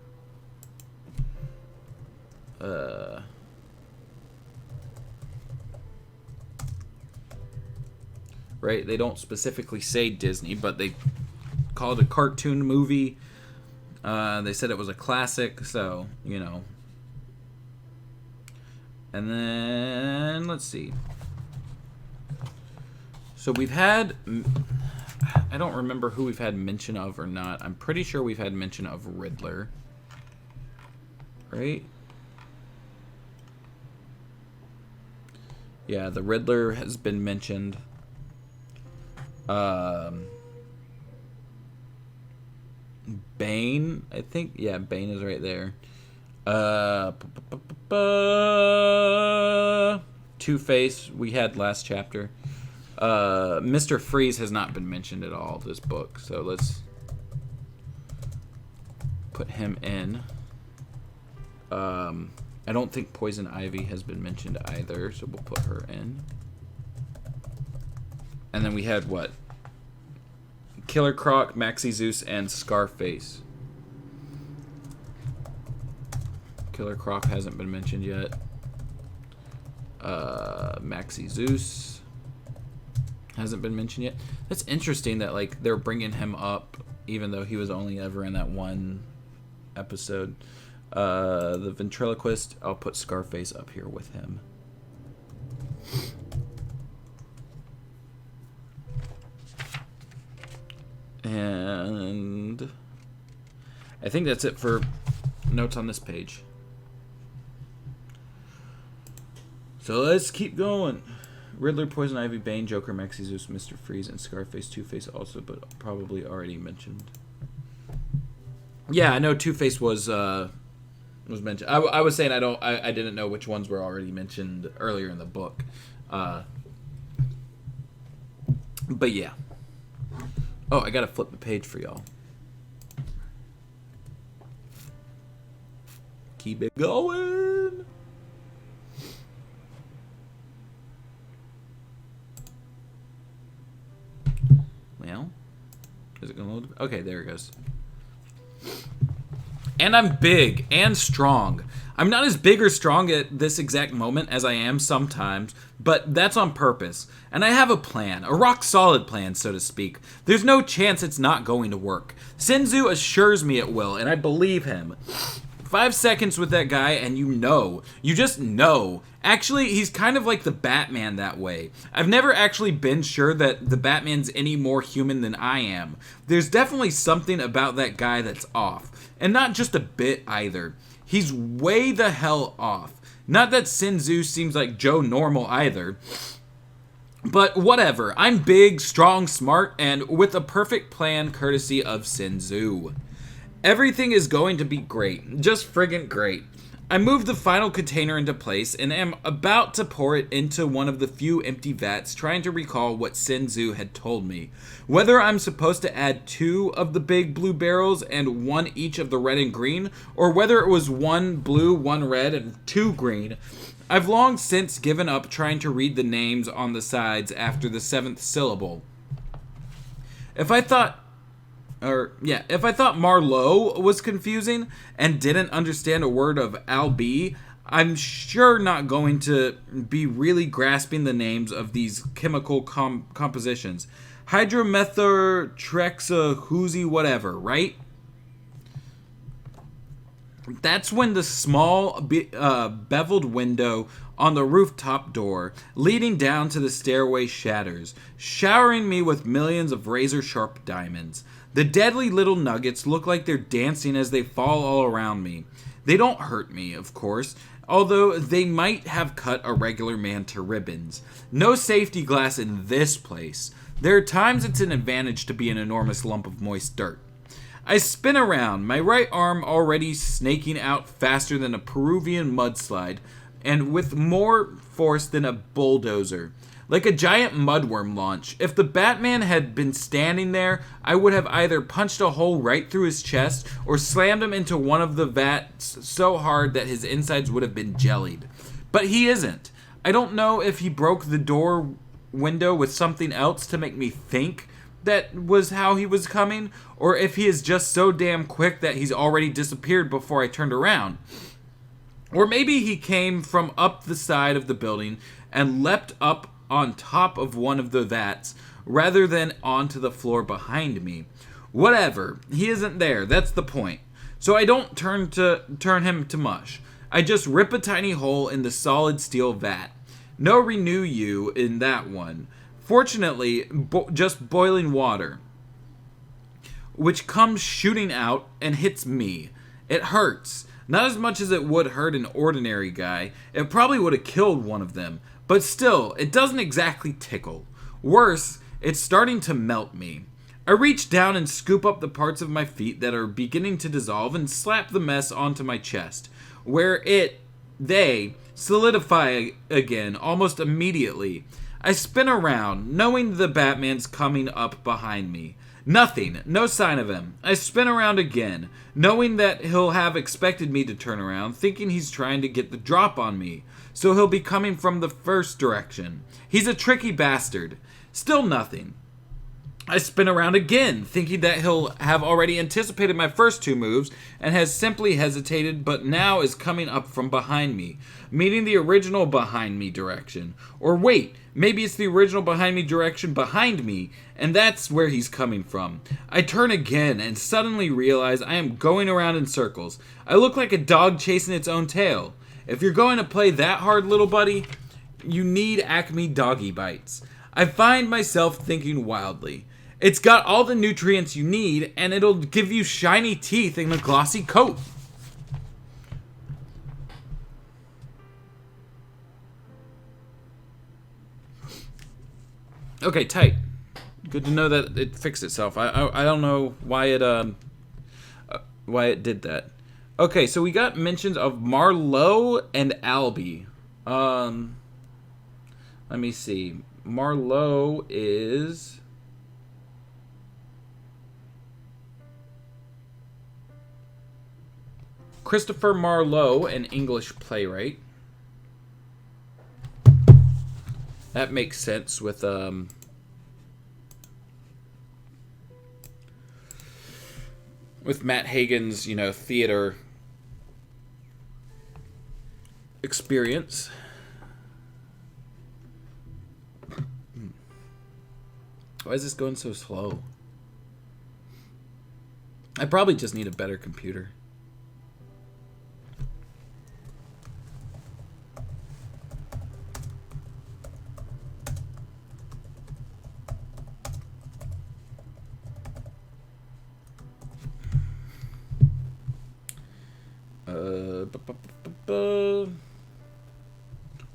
Right? They don't specifically say Disney, but they call it a cartoon movie. They said it was a classic, so, you know. And then, let's see. So we've had, I don't remember who we've had mention of or not. I'm pretty sure we've had mention of Riddler. Right? Yeah, the Riddler has been mentioned. Bane, I think. Yeah, Bane is right there. Two-Face, we had last chapter. Mr. Freeze has not been mentioned at all this book, so let's put him in. I don't think Poison Ivy has been mentioned either, so we'll put her in. And then we had what? Killer Croc, Maxie Zeus, and Scarface. Killer Croc hasn't been mentioned yet. Maxie Zeus hasn't been mentioned yet. That's interesting that like they're bringing him up even though he was only ever in that one episode. The ventriloquist, I'll put Scarface up here with him. And I think that's it for notes on this page. So let's keep going. Riddler, Poison Ivy, Bane, Joker, Maxie Zeus, Mr. Freeze, and Scarface. Two-Face also, but probably already mentioned. Yeah, I know Two-Face was was mentioned. I was saying I didn't know which ones were already mentioned earlier in the book. But yeah. Oh, I gotta flip the page for y'all. Keep it going. Well, is it gonna load? Okay, there it goes. And I'm big and strong. I'm not as big or strong at this exact moment as I am sometimes, but that's on purpose. And I have a plan, a rock-solid plan, so to speak. There's no chance it's not going to work. Sin Tzu assures me it will, and I believe him. 5 seconds with that guy, and you just know. Actually, he's kind of like the Batman that way. I've never actually been sure that the Batman's any more human than I am. There's definitely something about that guy that's off. And not just a bit either. He's way the hell off. Not that Sin Tzu seems like Joe Normal either. But whatever. I'm big, strong, smart, and with a perfect plan courtesy of Sin Tzu. Everything is going to be great. Just friggin' great. I moved the final container into place and am about to pour it into one of the few empty vats, trying to recall what Sin Tzu had told me. Whether I'm supposed to add 2 of the big blue barrels and 1 each of the red and green, or whether it was 1 blue, 1 red, and 2 green. I've long since given up trying to read the names on the sides after the 7th syllable. If I thought Marlowe was confusing and didn't understand a word of Al-B, I'm sure not going to be really grasping the names of these chemical compositions. Hydromethotrexahoozy whatever, right? That's when the small beveled window on the rooftop door leading down to the stairway shatters, showering me with millions of razor-sharp diamonds. The deadly little nuggets look like they're dancing as they fall all around me. They don't hurt me, of course, although they might have cut a regular man to ribbons. No safety glass in this place. There are times it's an advantage to be an enormous lump of moist dirt. I spin around, my right arm already snaking out faster than a Peruvian mudslide, and with more force than a bulldozer. Like a giant mudworm launch. If the Batman had been standing there, I would have either punched a hole right through his chest or slammed him into one of the vats so hard that his insides would have been jellied. But he isn't. I don't know if he broke the door window with something else to make me think that was how he was coming, or if he is just so damn quick that he's already disappeared before I turned around. Or maybe he came from up the side of the building and leapt up on top of one of the vats rather than onto the floor behind me. Whatever, he isn't there, that's the point. So I don't turn him to mush. I just rip a tiny hole in the solid steel vat. No renew you in that one. Fortunately, just boiling water, which comes shooting out and hits me. It hurts. Not as much as it would hurt an ordinary guy. It probably would have killed one of them. But still, it doesn't exactly tickle. Worse, it's starting to melt me. I reach down and scoop up the parts of my feet that are beginning to dissolve and slap the mess onto my chest, where they solidify again almost immediately. I spin around, knowing the Batman's coming up behind me. Nothing, no sign of him. I spin around again, knowing that he'll have expected me to turn around, thinking he's trying to get the drop on me, so he'll be coming from the first direction. He's a tricky bastard. Still nothing. I spin around again, thinking that he'll have already anticipated my first 2 moves and has simply hesitated, but now is coming up from behind me, meaning the original behind me direction. Or wait, maybe it's the original behind me direction behind me, and that's where he's coming from. I turn again and suddenly realize I am going around in circles. I look like a dog chasing its own tail. If you're going to play that hard, little buddy, you need Acme Doggy Bites. I find myself thinking wildly. It's got all the nutrients you need, and it'll give you shiny teeth and a glossy coat. Okay, tight. Good to know that it fixed itself. I don't know why it did that. Okay, so we got mentions of Marlowe and Albie. Let me see. Marlowe is... Christopher Marlowe, an English playwright. That makes sense with Matt Hagen's, theater experience. Why is this going so slow? I probably just need a better computer.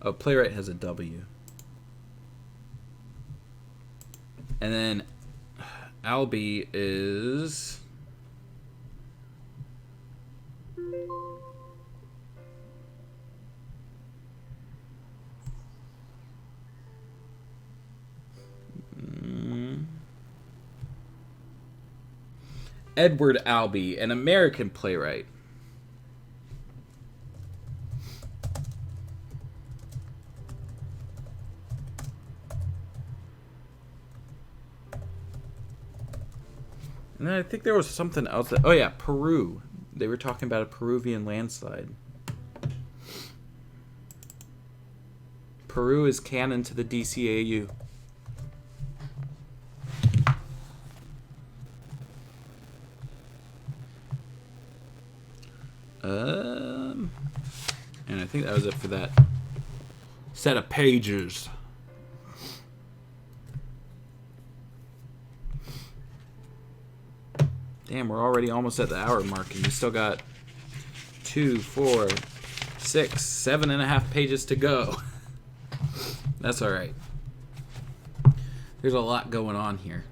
Oh, playwright has a W. And then Albie is... Edward Albee, an American playwright. And I think there was something else that... Oh, yeah, Peru. They were talking about a Peruvian landslide. Peru is canon to the DCAU. And I think that was it for that set of pages. Damn, we're already almost at the hour mark, and we still got 2, 4, 6, 7.5 pages to go. That's alright. There's a lot going on here.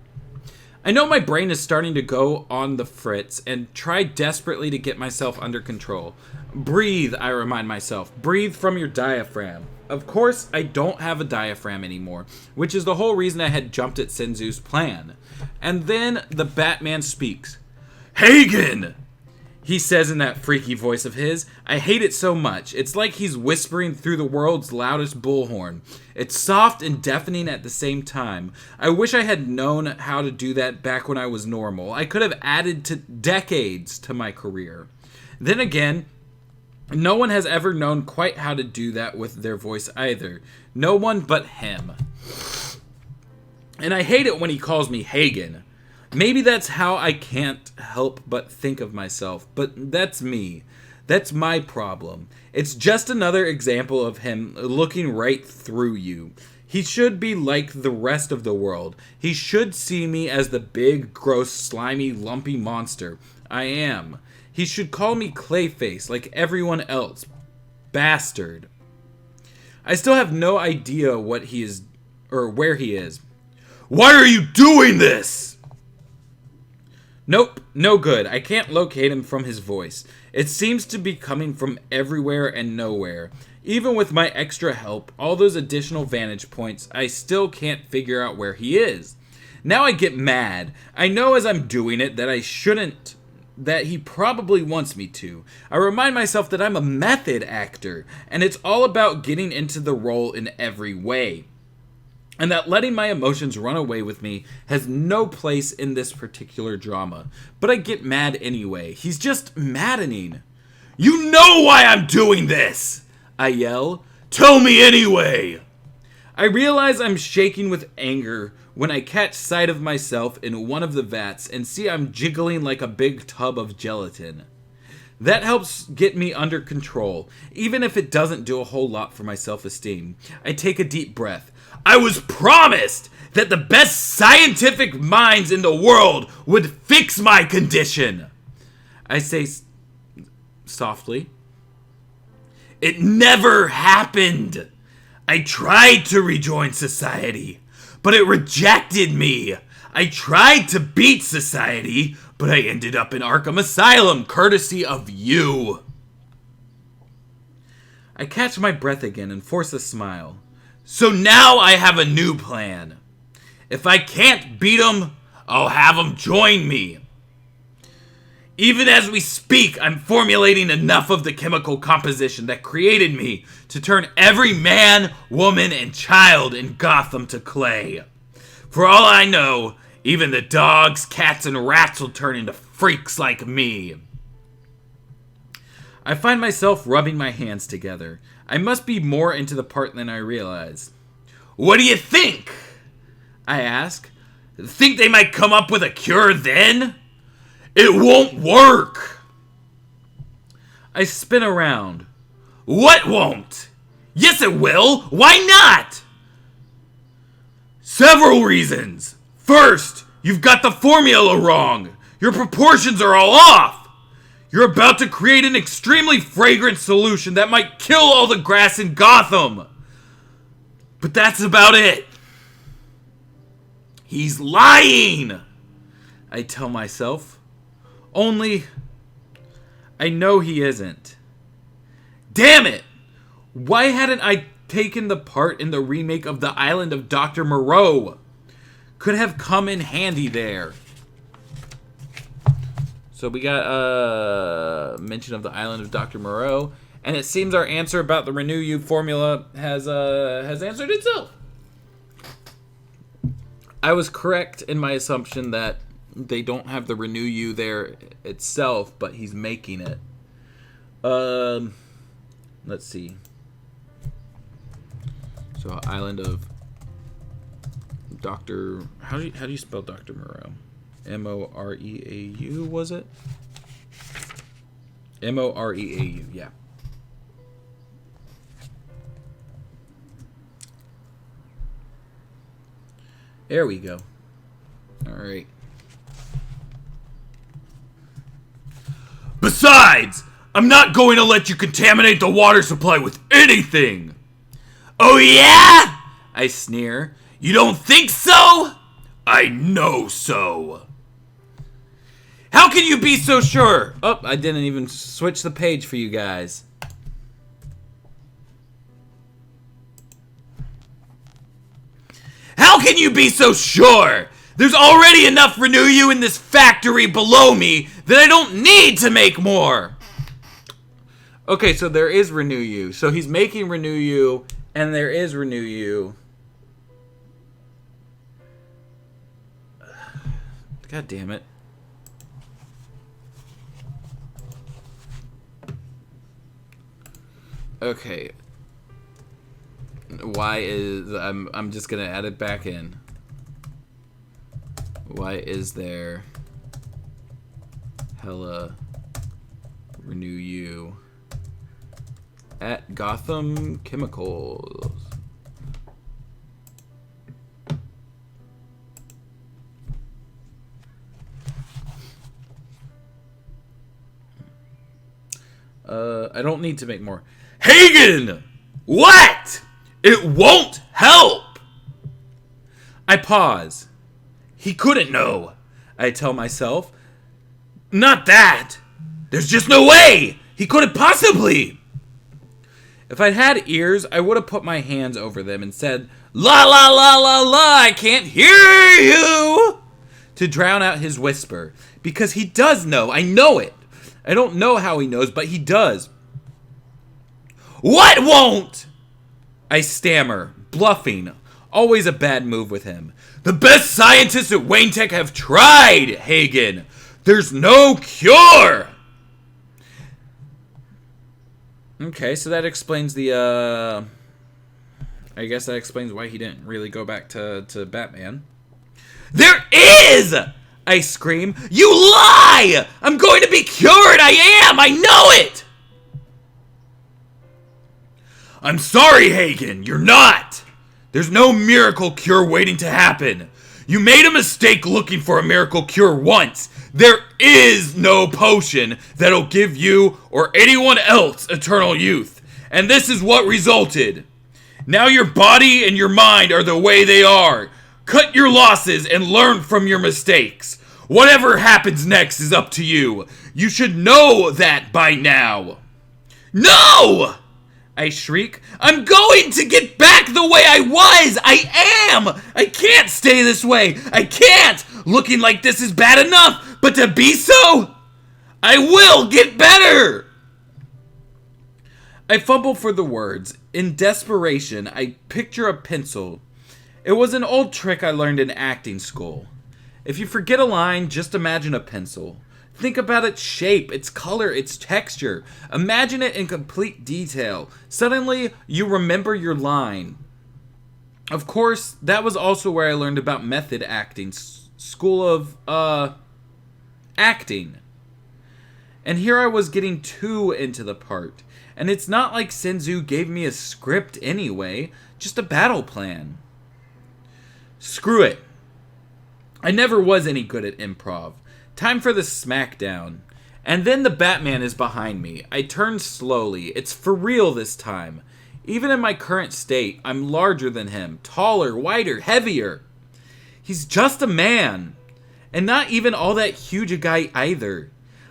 I know my brain is starting to go on the fritz and try desperately to get myself under control. Breathe, I remind myself. Breathe from your diaphragm. Of course, I don't have a diaphragm anymore, which is the whole reason I had jumped at Sin Tzu's plan. And then the Batman speaks. Hagen! He says in that freaky voice of his. I hate it so much. It's like he's whispering through the world's loudest bullhorn. It's soft and deafening at the same time. I wish I had known how to do that back when I was normal. I could have added to decades to my career. Then again, no one has ever known quite how to do that with their voice either. No one but him. And I hate it when he calls me Hagen. Maybe that's how I can't help but think of myself, but that's me. That's my problem. It's just another example of him looking right through you. He should be like the rest of the world. He should see me as the big, gross, slimy, lumpy monster I am. He should call me Clayface like everyone else. Bastard. I still have no idea what he is, or where he is. Why are you doing this? Nope, no good. I can't locate him from his voice. It seems to be coming from everywhere and nowhere. Even with my extra help, all those additional vantage points, I still can't figure out where he is. Now I get mad. I know as I'm doing it that I shouldn't, that he probably wants me to. I remind myself that I'm a method actor, and it's all about getting into the role in every way. And that letting my emotions run away with me has no place in this particular drama. But I get mad anyway. He's just maddening. You know why I'm doing this! I yell. Tell me anyway! I realize I'm shaking with anger when I catch sight of myself in one of the vats and see I'm jiggling like a big tub of gelatin. That helps get me under control, even if it doesn't do a whole lot for my self-esteem. I take a deep breath. I was promised that the best scientific minds in the world would fix my condition. I say softly. It never happened. I tried to rejoin society, but it rejected me. I tried to beat society, but I ended up in Arkham Asylum, courtesy of you. I catch my breath again and force a smile. So now I have a new plan. If I can't beat him, I'll have him join me. Even as we speak, I'm formulating enough of the chemical composition that created me to turn every man, woman, and child in Gotham to clay. For all I know, even the dogs, cats, and rats will turn into freaks like me. I find myself rubbing my hands together. I must be more into the part than I realize. What do you think? I ask. Think they might come up with a cure then? It won't work. I spin around. What won't? Yes, it will. Why not? Several reasons. First, you've got the formula wrong. Your proportions are all off. You're about to create an extremely fragrant solution that might kill all the grass in Gotham. But that's about it. He's lying, I tell myself. Only, I know he isn't. Damn it! Why hadn't I taken the part in the remake of The Island of Dr. Moreau? Could have come in handy there. So we got a mention of The Island of Dr. Moreau, and it seems our answer about the Renew You formula has answered itself. I was correct in my assumption that they don't have the Renew You there itself, but he's making it. Let's see. So, Island of Dr. How do you spell Dr. Moreau? Moreau, was it? Moreau, yeah. There we go. All right. Besides, I'm not going to let you contaminate the water supply with anything. Oh yeah? I sneer. You don't think so? I know so. How can you be so sure? Oh, I didn't even switch the page for you guys. How can you be so sure? There's already enough Renew You in this factory below me that I don't need to make more. Okay, so there is Renew You. So he's making Renew You, and there is Renew You. God damn it. Okay. Why is... I'm just gonna add it back in. Why is there hella Renew You at Gotham Chemicals? I don't need to make more. Hagen! What? It won't help! I pause. He couldn't know, I tell myself. Not that. There's just no way. He couldn't possibly. If I'd had ears, I would have put my hands over them and said, la la la la la, I can't hear you, to drown out his whisper. Because he does know. I know it. I don't know how he knows, but he does. What won't? I stammer, bluffing. Always a bad move with him. The best scientists at Wayne Tech have tried, Hagen. There's no cure. Okay, so that explains the, I guess that explains why he didn't really go back to Batman. There is! I scream. You lie! I'm going to be cured! I am! I know it! I'm sorry, Hagen. You're not. There's no miracle cure waiting to happen. You made a mistake looking for a miracle cure once. There is no potion that'll give you or anyone else eternal youth. And this is what resulted. Now your body and your mind are the way they are. Cut your losses and learn from your mistakes. Whatever happens next is up to you. You should know that by now. No! I shriek. I'm going to get back the way I was! I am! I can't stay this way! I can't! Looking like this is bad enough, but to be so, I will get better! I fumble for the words. In desperation, I picture a pencil. It was an old trick I learned in acting school. If you forget a line, just imagine a pencil. Think about its shape, its color, its texture. Imagine it in complete detail. Suddenly, you remember your line. Of course, that was also where I learned about method acting. School of, acting. And here I was getting too into the part. And it's not like Sin Tzu gave me a script anyway, just a battle plan. Screw it. I never was any good at improv. Time for the smackdown. And then the Batman is behind me. I turn slowly. It's for real this time. Even in my current state, I'm larger than him. Taller, wider, heavier. He's just a man. And not even all that huge a guy either.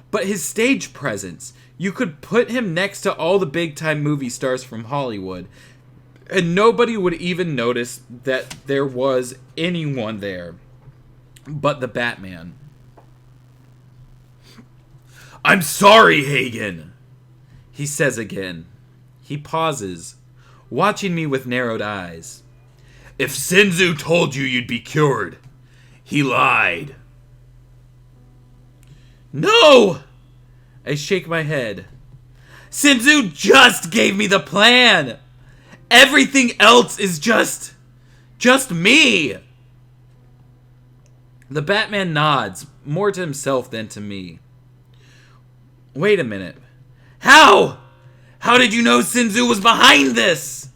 But his stage presence. You could put him next to all the big-time movie stars from Hollywood. And nobody would even notice that there was anyone there. But the Batman. I'm sorry, Hagen, he says again. He pauses, watching me with narrowed eyes. If Sin Tzu told you you'd be cured, he lied. No! I shake my head. Sin Tzu just gave me the plan! Everything else is just me! The Batman nods, more to himself than to me. Wait a minute. How? How did you know Sin Tzu was behind this?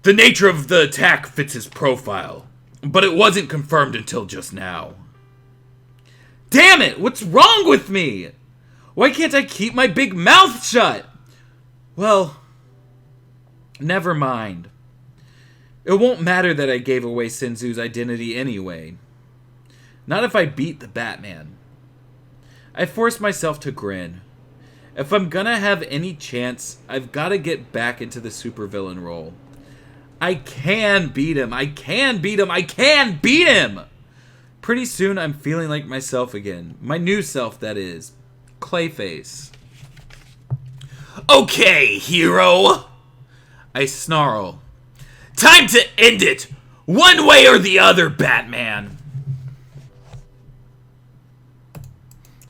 The nature of the attack fits his profile, but it wasn't confirmed until just now. Damn it! What's wrong with me? Why can't I keep my big mouth shut? Well, never mind. It won't matter that I gave away Sin Tzu's identity anyway. Not if I beat the Batman. I force myself to grin. If I'm gonna have any chance, I've gotta get back into the supervillain role. I can beat him! I can beat him! I can beat him! Pretty soon I'm feeling like myself again. My new self, that is. Clayface. Okay, hero! I snarl. Time to end it! One way or the other, Batman!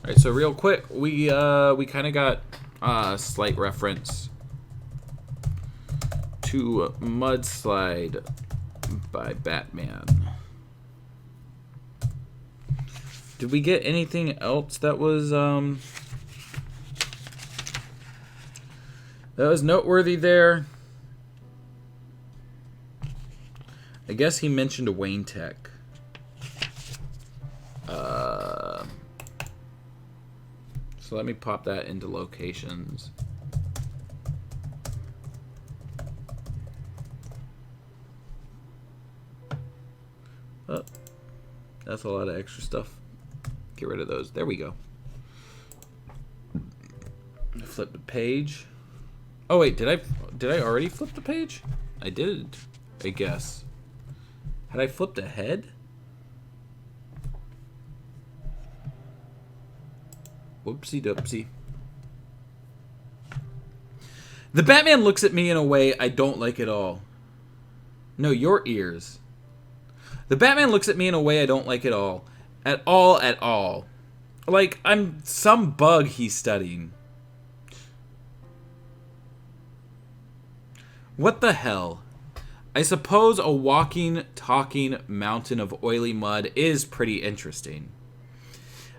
Alright, so real quick, we kind of got a slight reference to Mudslide by Batman. Did we get anything else that was noteworthy there? I guess he mentioned a Wayne Tech. So let me pop that into locations. Oh, that's a lot of extra stuff. Get rid of those. There we go. Flip the page. Oh wait, did I already flip the page? I did, I guess. Had I flipped ahead? Whoopsie doopsie. The Batman looks at me in a way I don't like at all. No, your ears. The Batman looks at me in a way I don't like at all. At all. Like I'm some bug he's studying. What the hell? I suppose a walking, talking mountain of oily mud is pretty interesting.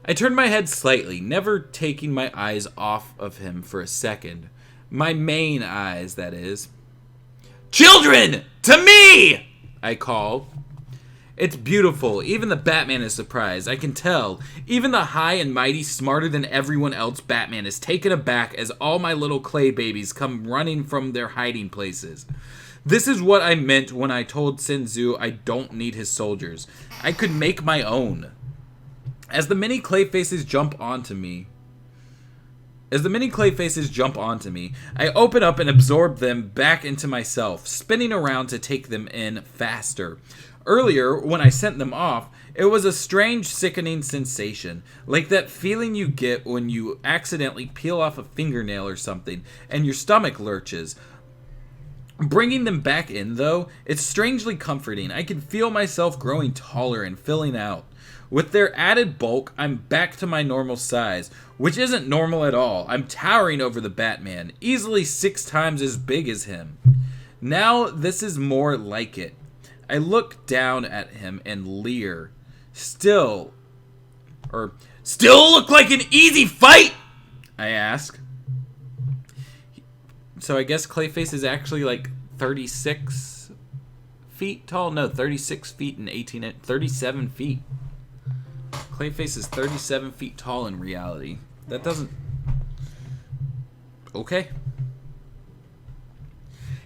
I turned my head slightly, never taking my eyes off of him for a second. My main eyes, that is. Children! To me! I call. It's beautiful. Even the Batman is surprised. I can tell. Even the high and mighty, smarter than everyone else Batman is taken aback as all my little clay babies come running from their hiding places. This is what I meant when I told Sin Tzu I don't need his soldiers. I could make my own. As the mini clay faces jump onto me, I open up and absorb them back into myself, spinning around to take them in faster. Earlier, when I sent them off, it was a strange, sickening sensation, like that feeling you get when you accidentally peel off a fingernail or something, and your stomach lurches. Bringing them back in, though, it's strangely comforting. I can feel myself growing taller and filling out. With their added bulk, I'm back to my normal size, which isn't normal at all. I'm towering over the Batman, easily 6 times as big as him. Now, this is more like it. I look down at him and leer. Still look like an easy fight? I ask. So I guess Clayface is actually like 36 feet tall? No, 36 feet and 37 feet. Clayface is 37 feet tall in reality. That doesn't... Okay.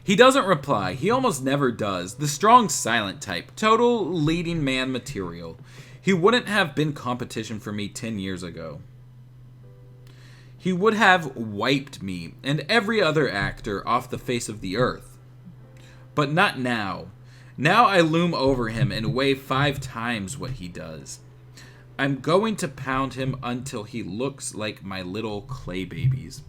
He doesn't reply. He almost never does. The strong silent type. Total leading man material. He wouldn't have been competition for me 10 years ago. He would have wiped me and every other actor off the face of the earth. But not now. Now I loom over him and weigh 5 times what he does. I'm going to pound him until he looks like my little clay babies.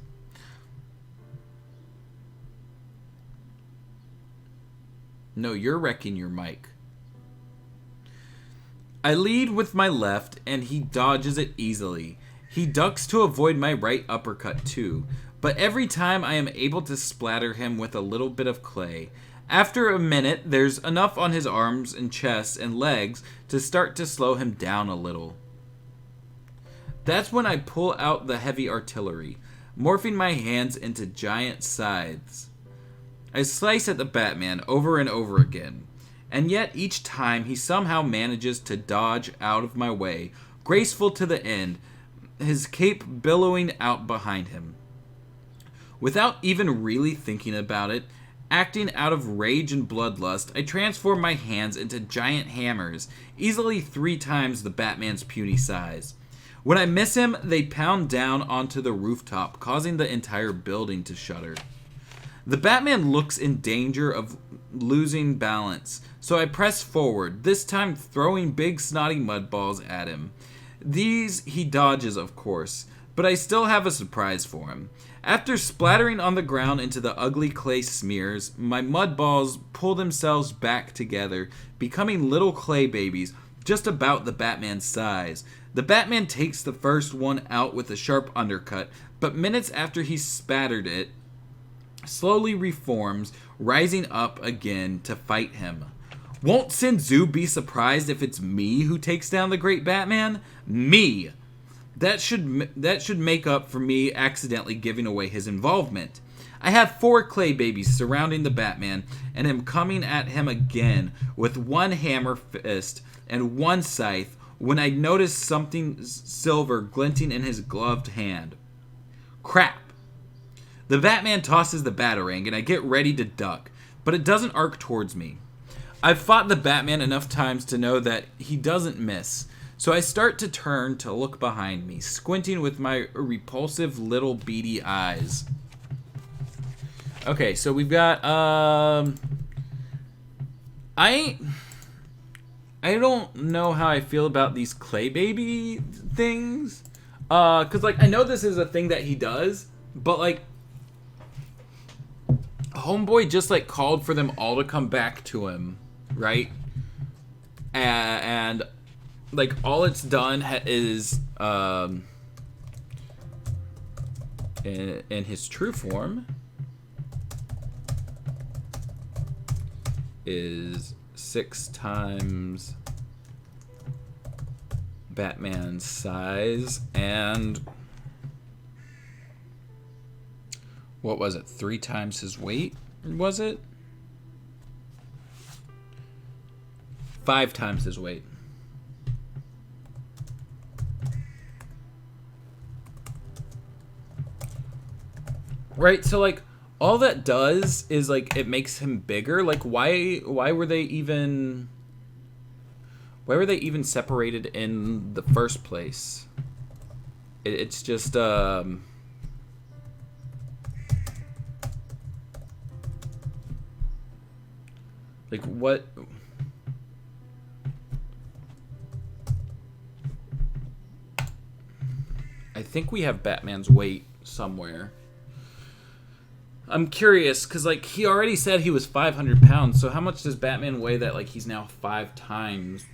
No, you're wrecking your mic. I lead with my left, and he dodges it easily. He ducks to avoid my right uppercut too, but every time I am able to splatter him with a little bit of clay. After a minute, there's enough on his arms and chest and legs to start to slow him down a little. That's when I pull out the heavy artillery, morphing my hands into giant scythes. I slice at the Batman over and over again, and yet each time he somehow manages to dodge out of my way, graceful to the end, his cape billowing out behind him. Without even really thinking about it, acting out of rage and bloodlust, I transform my hands into giant hammers, easily 3 times the Batman's puny size. When I miss him, they pound down onto the rooftop, causing the entire building to shudder. The Batman looks in danger of losing balance, so I press forward, this time throwing big snotty mud balls at him. These he dodges, of course, but I still have a surprise for him. After splattering on the ground into the ugly clay smears, my mud balls pull themselves back together, becoming little clay babies, just about the Batman's size. The Batman takes the first one out with a sharp undercut, but minutes after he spattered it, slowly reforms, rising up again to fight him. Won't Sin Tzu be surprised if it's me who takes down the great Batman? Me! That should make up for me accidentally giving away his involvement. I have 4 clay babies surrounding the Batman, and am coming at him again with 1 hammer fist and 1 scythe when I notice something silver glinting in his gloved hand. Crap! The Batman tosses the batarang, and I get ready to duck, but it doesn't arc towards me. I've fought the Batman enough times to know that he doesn't miss, so I start to turn to look behind me, squinting with my repulsive little beady eyes. Okay, so we've got, I don't know how I feel about these clay baby things, because, like, I know this is a thing that he does, but, like, Homeboy just, like, called for them all to come back to him, right? And like, all it's done is, in his true form, is 6 times Batman's size, and what was it, 3 times his weight, was it? 5 times his weight. Right, so, like, all that does is like it makes him bigger. Like why were they even separated in the first place? It's just like what? I think we have Batman's weight somewhere. I'm curious, because, like, he already said he was 500 pounds, so how much does Batman weigh that, like, he's now 5 times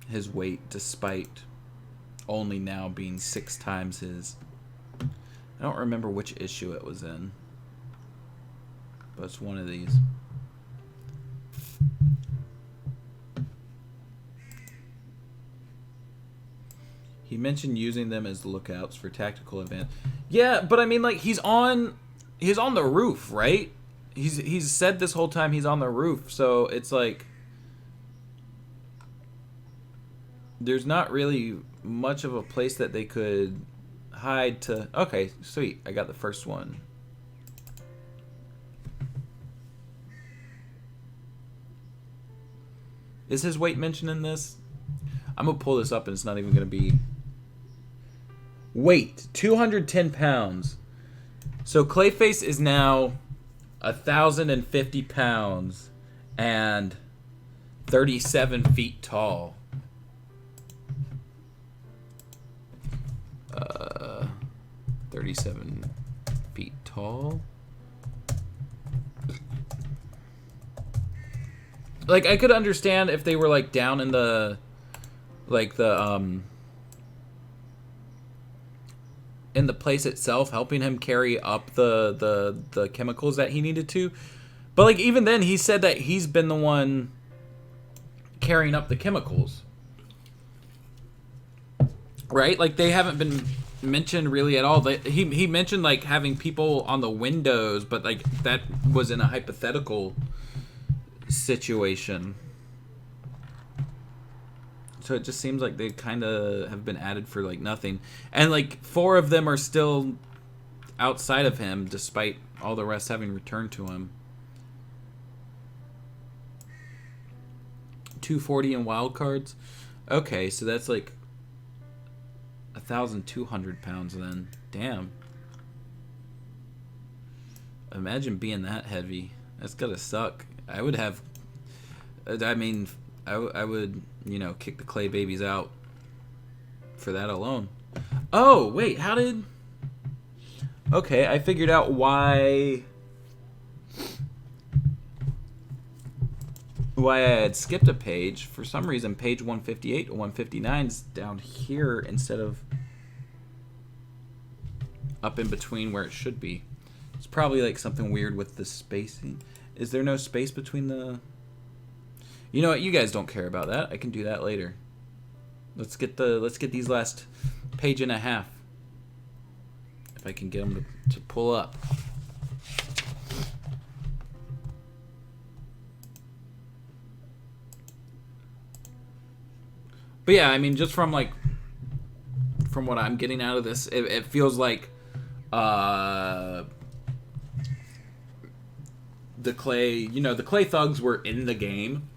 his weight, despite only now being 6 times his... I don't remember which issue it was in, but it's one of these. He mentioned using them as lookouts for tactical advantage. Yeah, but I mean, like, he's on the roof, right? He's said this whole time he's on the roof, so it's like there's not really much of a place that they could hide to. Okay, sweet. I got the first one. Is his weight mentioned in this? I'm gonna pull this up and it's not even gonna be... Weight, 210 pounds. So Clayface is now 1,050 pounds and 37 feet tall. 37 feet tall. Like, I could understand if they were, like, down in the... Like, in the place itself, helping him carry up the chemicals that he needed to. But, like, even then, he said that he's been the one carrying up the chemicals. Right? Like, they haven't been mentioned really at all. He mentioned, like, having people on the windows, but, like, that was in a hypothetical situation. So it just seems like they kind of have been added for, like, nothing. And, like, 4 of them are still outside of him, despite all the rest having returned to him. 240 in wild cards. Okay, so that's, like, 1,200 pounds then. Damn. Imagine being that heavy. That's gotta suck. I would have... I mean... I would, you know, kick the clay babies out for that alone. Oh, wait, how did... Okay, I figured out why I had skipped a page. For some reason, page 158 to 159 is down here instead of up in between where it should be. It's probably like something weird with the spacing. Is there no space between the... You know what? You guys don't care about that. I can do that later. Let's get these last page and a half. If I can get them to pull up. But yeah, I mean, just from what I'm getting out of this, it feels like the Clay thugs were in the game.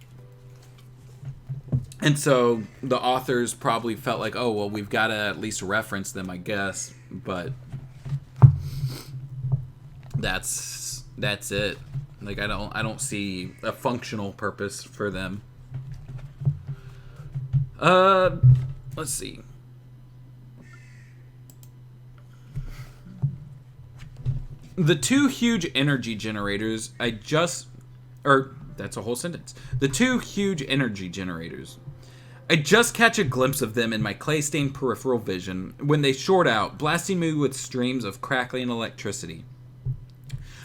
And so the authors probably felt like, oh, well, we've got to at least reference them, I guess. But that's it. Like, I don't see a functional purpose for them. Let's see. The 2 huge energy generators that's a whole sentence. The 2 huge energy generators. I just catch a glimpse of them in my clay-stained peripheral vision when they short out, blasting me with streams of crackling electricity.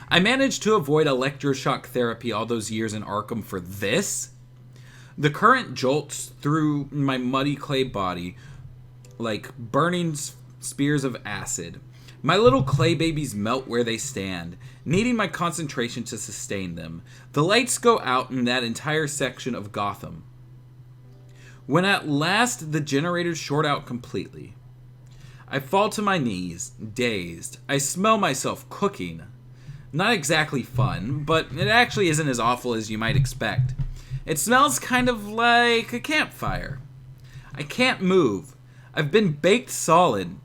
I managed to avoid electroshock therapy all those years in Arkham for this. The current jolts through my muddy clay body like burning spears of acid. My little clay babies melt where they stand, needing my concentration to sustain them. The lights go out in that entire section of Gotham. When at last the generators short out completely, I fall to my knees, dazed. I smell myself cooking. Not exactly fun, but it actually isn't as awful as you might expect. It smells kind of like a campfire. I can't move. I've been baked solid.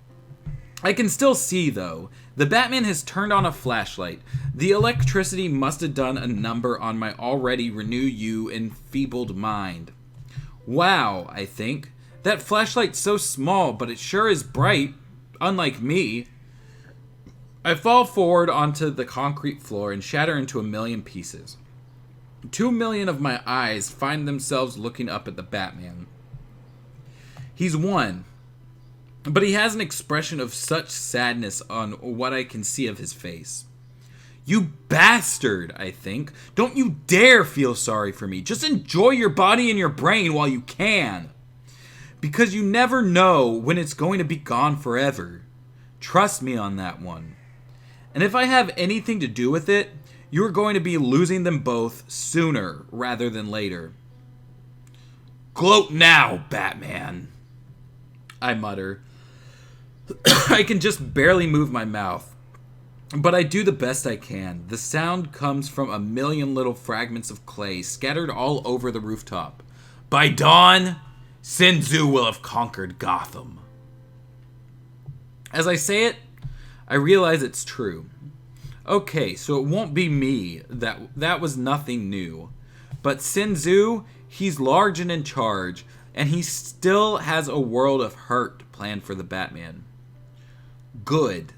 I can still see, though. The Batman has turned on a flashlight. The electricity must have done a number on my already enfeebled mind. Wow, I think. That flashlight's so small, but it sure is bright, unlike me. I fall forward onto the concrete floor and shatter into a million pieces. 2 million of my eyes find themselves looking up at the Batman. He's won, but he has an expression of such sadness on what I can see of his face. You bastard, I think. Don't you dare feel sorry for me. Just enjoy your body and your brain while you can. Because you never know when it's going to be gone forever. Trust me on that one. And if I have anything to do with it, you're going to be losing them both sooner rather than later. Gloat now, Batman, I mutter. I can just barely move my mouth. But I do the best I can. The sound comes from a million little fragments of clay scattered all over the rooftop. By dawn, Sin Tzu will have conquered Gotham. As I say it, I realize it's true. Okay, so it won't be me. That was nothing new. But Sin Tzu, he's large and in charge, and he still has a world of hurt planned for the Batman. Good.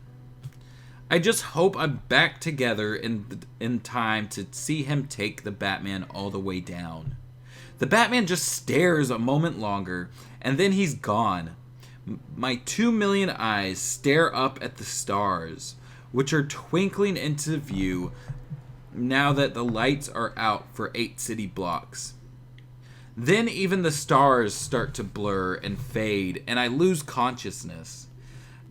I just hope I'm back together in time to see him take the Batman all the way down. The Batman just stares a moment longer, and then he's gone. My 2 million eyes stare up at the stars, which are twinkling into view now that the lights are out for 8 city blocks. Then even the stars start to blur and fade, and I lose consciousness.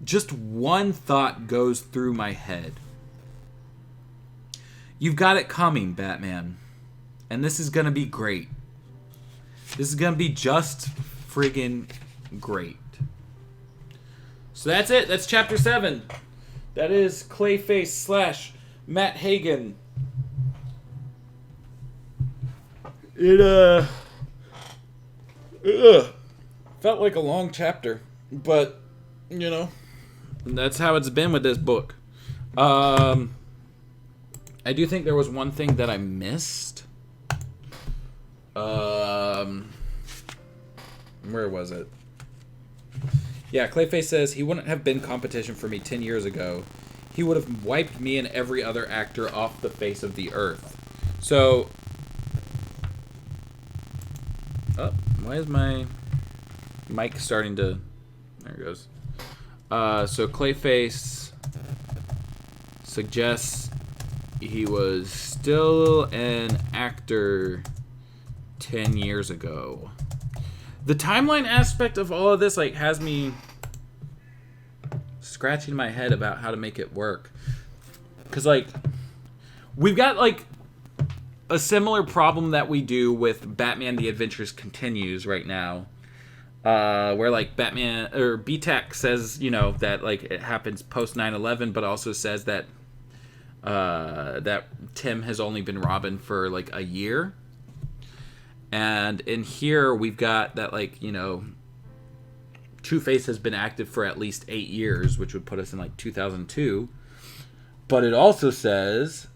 Just one thought goes through my head. You've got it coming, Batman. And this is gonna be great. This is gonna be just friggin' great. So that's it. That's chapter 7. That is Clayface / Matt Hagen. It felt like a long chapter, but you know, that's how it's been with this book. I do think there was one thing that I missed. Where was it? Yeah, Clayface says he wouldn't have been competition for me 10 years ago. He would have wiped me and every other actor off the face of the earth. So, why is my mic starting to... There it goes. So Clayface suggests he was still an actor 10 years ago. The timeline aspect of all of this has me scratching my head about how to make it work. Because we've got a similar problem that we do with Batman The Adventures Continues right now. Where Batman or BTAC says, that it happens post 9/11, but also says that that Tim has only been Robin for a year. And in here we've got that Two-Face has been active for at least 8 years, which would put us in 2002. But it also says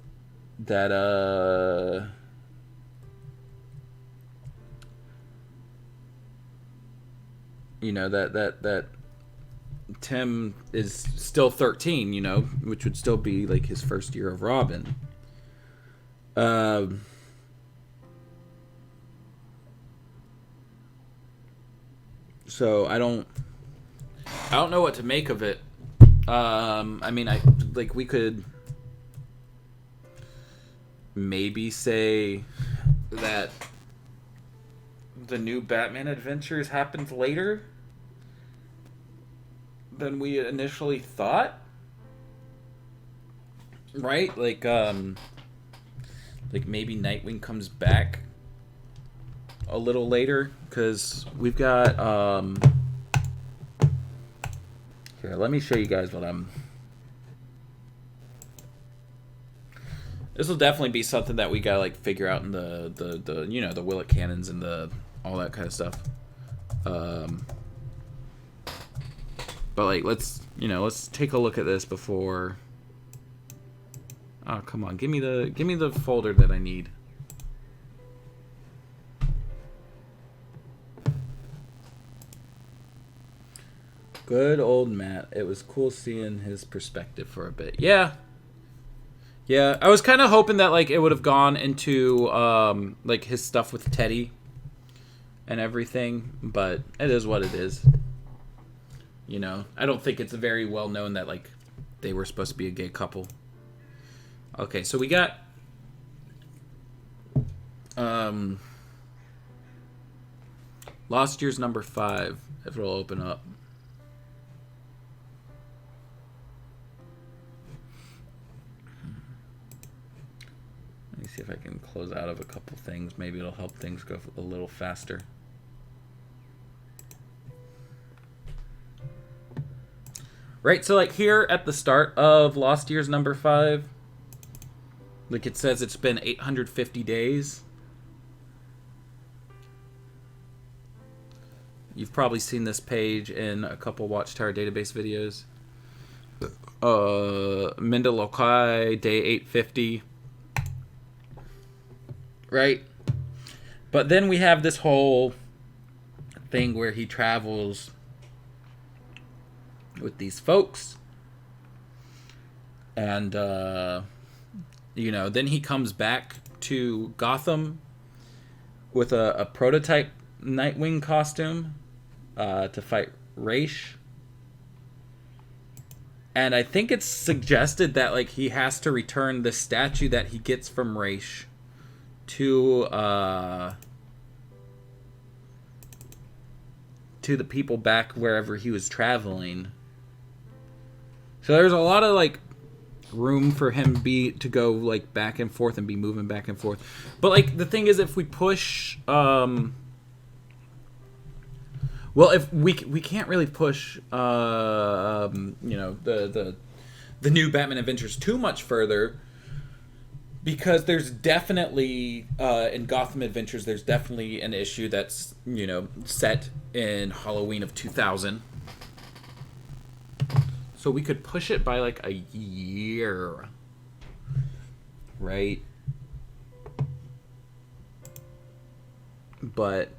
that that Tim is still 13, which would still be his first year of Robin. So I don't know what to make of it. We could maybe say that the new Batman Adventures happens later than we initially thought, right? Maybe Nightwing comes back a little later, because we've got Here, let me show you guys what I'm... This will definitely be something that we gotta like figure out in the you know, the Willet cannons and the all that kind of stuff. But like let's take a look at this before. Oh, come on, give me the folder that I need. Good old Matt. It was cool seeing his perspective for a bit. Yeah. Yeah, I was kind of hoping that like it would have gone into like his stuff with Teddy and everything, but it is what it is. You know, I don't think it's very well known that like they were supposed to be a gay couple. Okay, so we got Lost Years number 5, if it'll open up. Let me see if I can close out of a couple things. Maybe it'll help things go a little faster. Right, so like here at the start of Lost Years number 5, like it says it's been 850 days. You've probably seen this page in a couple Watchtower database videos. Mindalokai, day 850. Right? But then we have this whole thing where he travels with these folks. And, you know, then he comes back to Gotham with a prototype Nightwing costume to fight Raish. And I think it's suggested that like he has to return the statue that he gets from Raish to the people back wherever he was traveling. So there's a lot of like room for him to go like back and forth and be moving back and forth. But like the thing is, if we push well, if we can't really push, you know, the new Batman Adventures too much further, because there's definitely in Gotham Adventures there's definitely an issue that's, you know, set in Halloween of 2000. So we could push it by like a year, right? But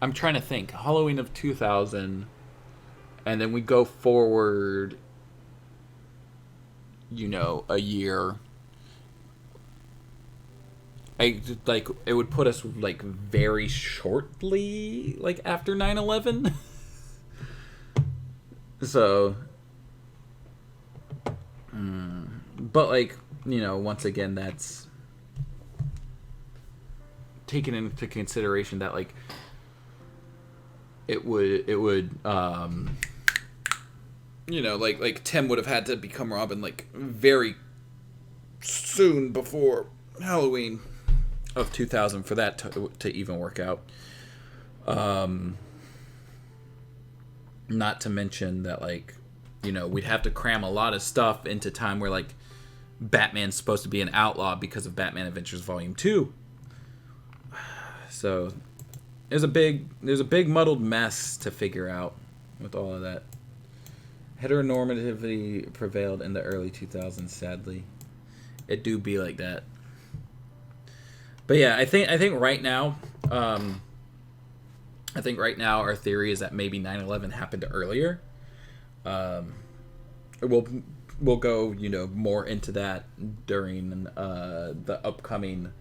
I'm trying to think. Halloween of 2000, and then we go forward, you know, a year. Like it would put us like very shortly, like after 9/11. So, but like, you know, once again, that's taken into consideration that like it would you know, like Tim would have had to become Robin like very soon before Halloween of 2000 for that to even work out. Not to mention that like, you know, we'd have to cram a lot of stuff into time where like Batman's supposed to be an outlaw because of Batman Adventures Volume 2. So there's a big muddled mess to figure out with all of that. Heteronormativity prevailed in the early 2000s, sadly. It do be like that. But yeah, I think right now our theory is that maybe 9/11 happened earlier. We'll go, you know, more into that during the upcoming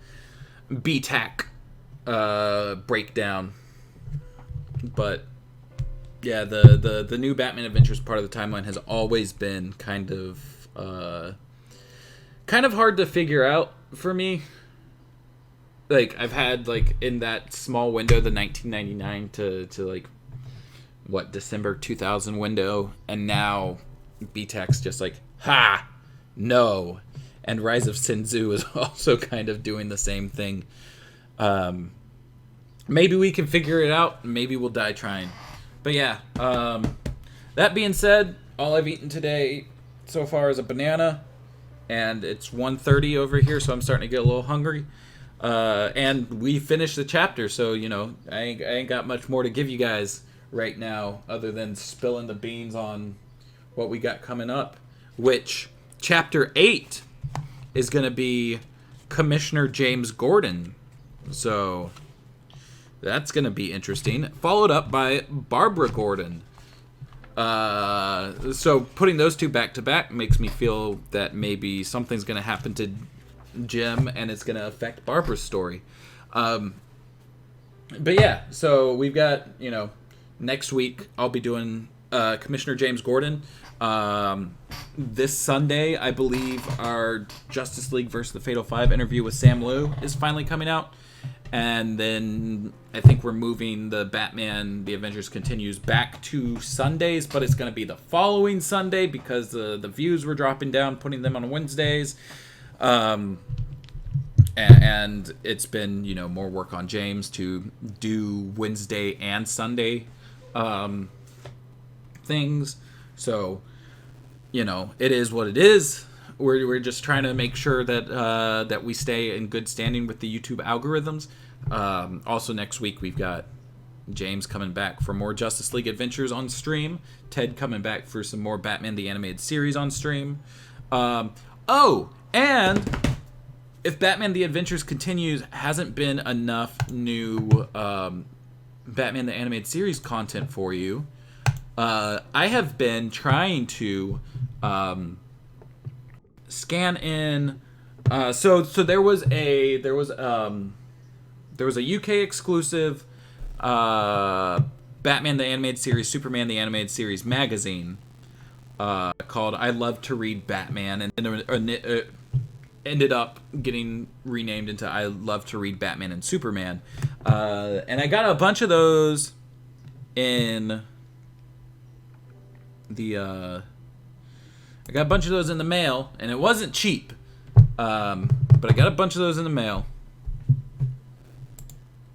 BTAC breakdown. But yeah, the new Batman Adventures part of the timeline has always been kind of hard to figure out for me. Like I've had like in that small window, the 1999 to like what, December 2000 window, and now BTAC's just like, ha, no. And Rise of Sin Tzu is also kind of doing the same thing. maybe we can figure it out. Maybe we'll die trying. But yeah, that being said, all I've eaten today so far is a banana, and it's 1:30 over here, so I'm starting to get a little hungry. And we finished the chapter, so, you know, I ain't got much more to give you guys right now other than spilling the beans on what we got coming up, which chapter 8 is going to be Commissioner James Gordon. So that's going to be interesting. Followed up by Barbara Gordon. So putting those two back to back makes me feel that maybe something's going to happen to Jim and it's going to affect Barbara's story. But yeah, so we've got, you know, next week I'll be doing Commissioner James Gordon. This Sunday, I believe, our Justice League versus the Fatal Five interview with Sam Liu is finally coming out. And then I think we're moving the Batman, The Avengers Continues back to Sundays, but it's going to be the following Sunday because the views were dropping down, putting them on Wednesdays. And it's been, you know, more work on James to do Wednesday and Sunday things. So, you know, it is what it is. We're just trying to make sure that that we stay in good standing with the YouTube algorithms. Also, next week we've got James coming back for more Justice League Adventures on stream. Ted coming back for some more Batman the Animated Series on stream. Oh, and if Batman the Adventures Continues hasn't been enough new Batman the Animated Series content for you, I have been trying to scan in. So there was a UK exclusive Batman the Animated Series, Superman the Animated Series magazine called "I Love to Read Batman," and then it ended up getting renamed into "I Love to Read Batman and Superman." And I got a bunch of those in the I got a bunch of those in the mail, and it wasn't cheap. But I got a bunch of those in the mail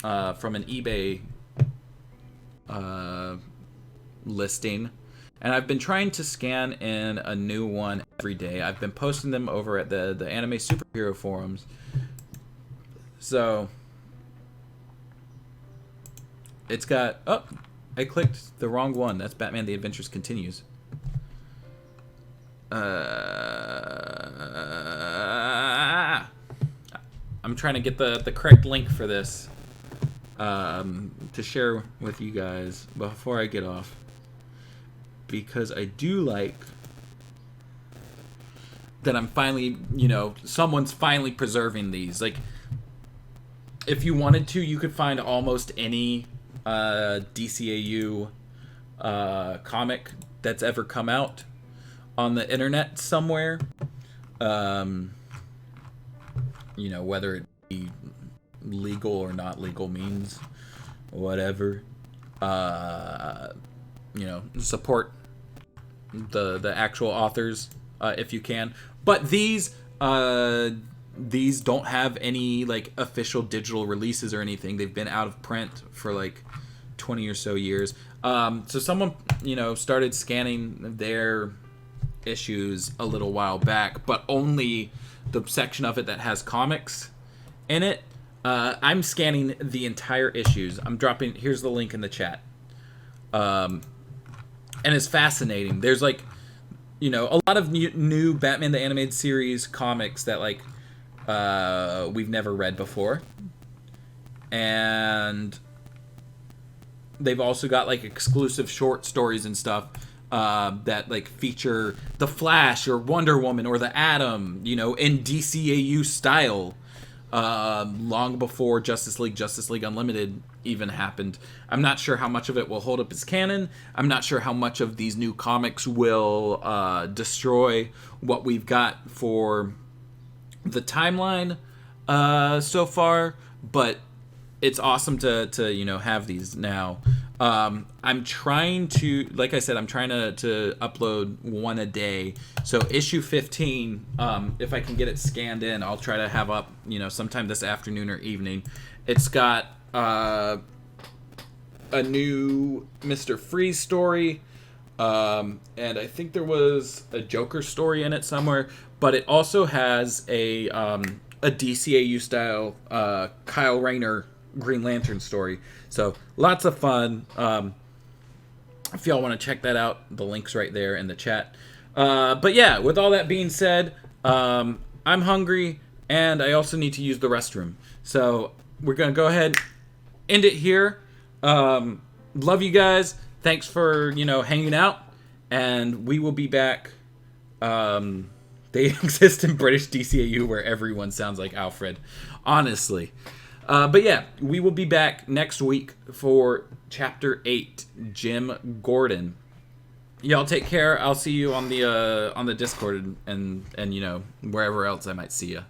from an eBay listing. And I've been trying to scan in a new one every day. I've been posting them over at the anime superhero forums. So it's got... Oh, I clicked the wrong one. That's Batman The Adventures Continues. I'm trying to get the correct link for this to share with you guys before I get off, because I do like that I'm finally, you know, someone's finally preserving these. Like, if you wanted to, you could find almost any DCAU comic that's ever come out on the internet somewhere. You know, whether it be legal or not legal means, whatever. You know, support the actual authors if you can. But these don't have any like official digital releases or anything. They've been out of print for like 20 or so years. So someone, you know, started scanning their issues a little while back, but only the section of it that has comics in it. I'm scanning the entire issues. I'm dropping, here's the link in the chat. And it's fascinating. There's like, you know, a lot of new Batman the Animated Series comics that like we've never read before. And they've also got like exclusive short stories and stuff that like feature the Flash or Wonder Woman or the Atom, you know, in DCAU style, long before Justice League Unlimited even happened. I'm not sure how much of it will hold up as canon. I'm not sure how much of these new comics will destroy what we've got for the timeline so far, but it's awesome to you know, have these now. I'm trying to, like I said, I'm trying to upload one a day. So issue 15, if I can get it scanned in, I'll try to have up, sometime this afternoon or evening. It's got a new Mr. Freeze story, and I think there was a Joker story in it somewhere. But it also has a DCAU style Kyle Rayner Green Lantern story. So lots of fun. If y'all want to check that out, the link's right there in the chat. But yeah, with all that being said, I'm hungry and I also need to use the restroom. So we're going to go ahead, end it here. Love you guys. Thanks for, hanging out. And we will be back. They exist in British DCAU where everyone sounds like Alfred. Honestly. But yeah, we will be back next week for Chapter 8, Jim Gordon. Y'all take care. I'll see you on the Discord and wherever else I might see you.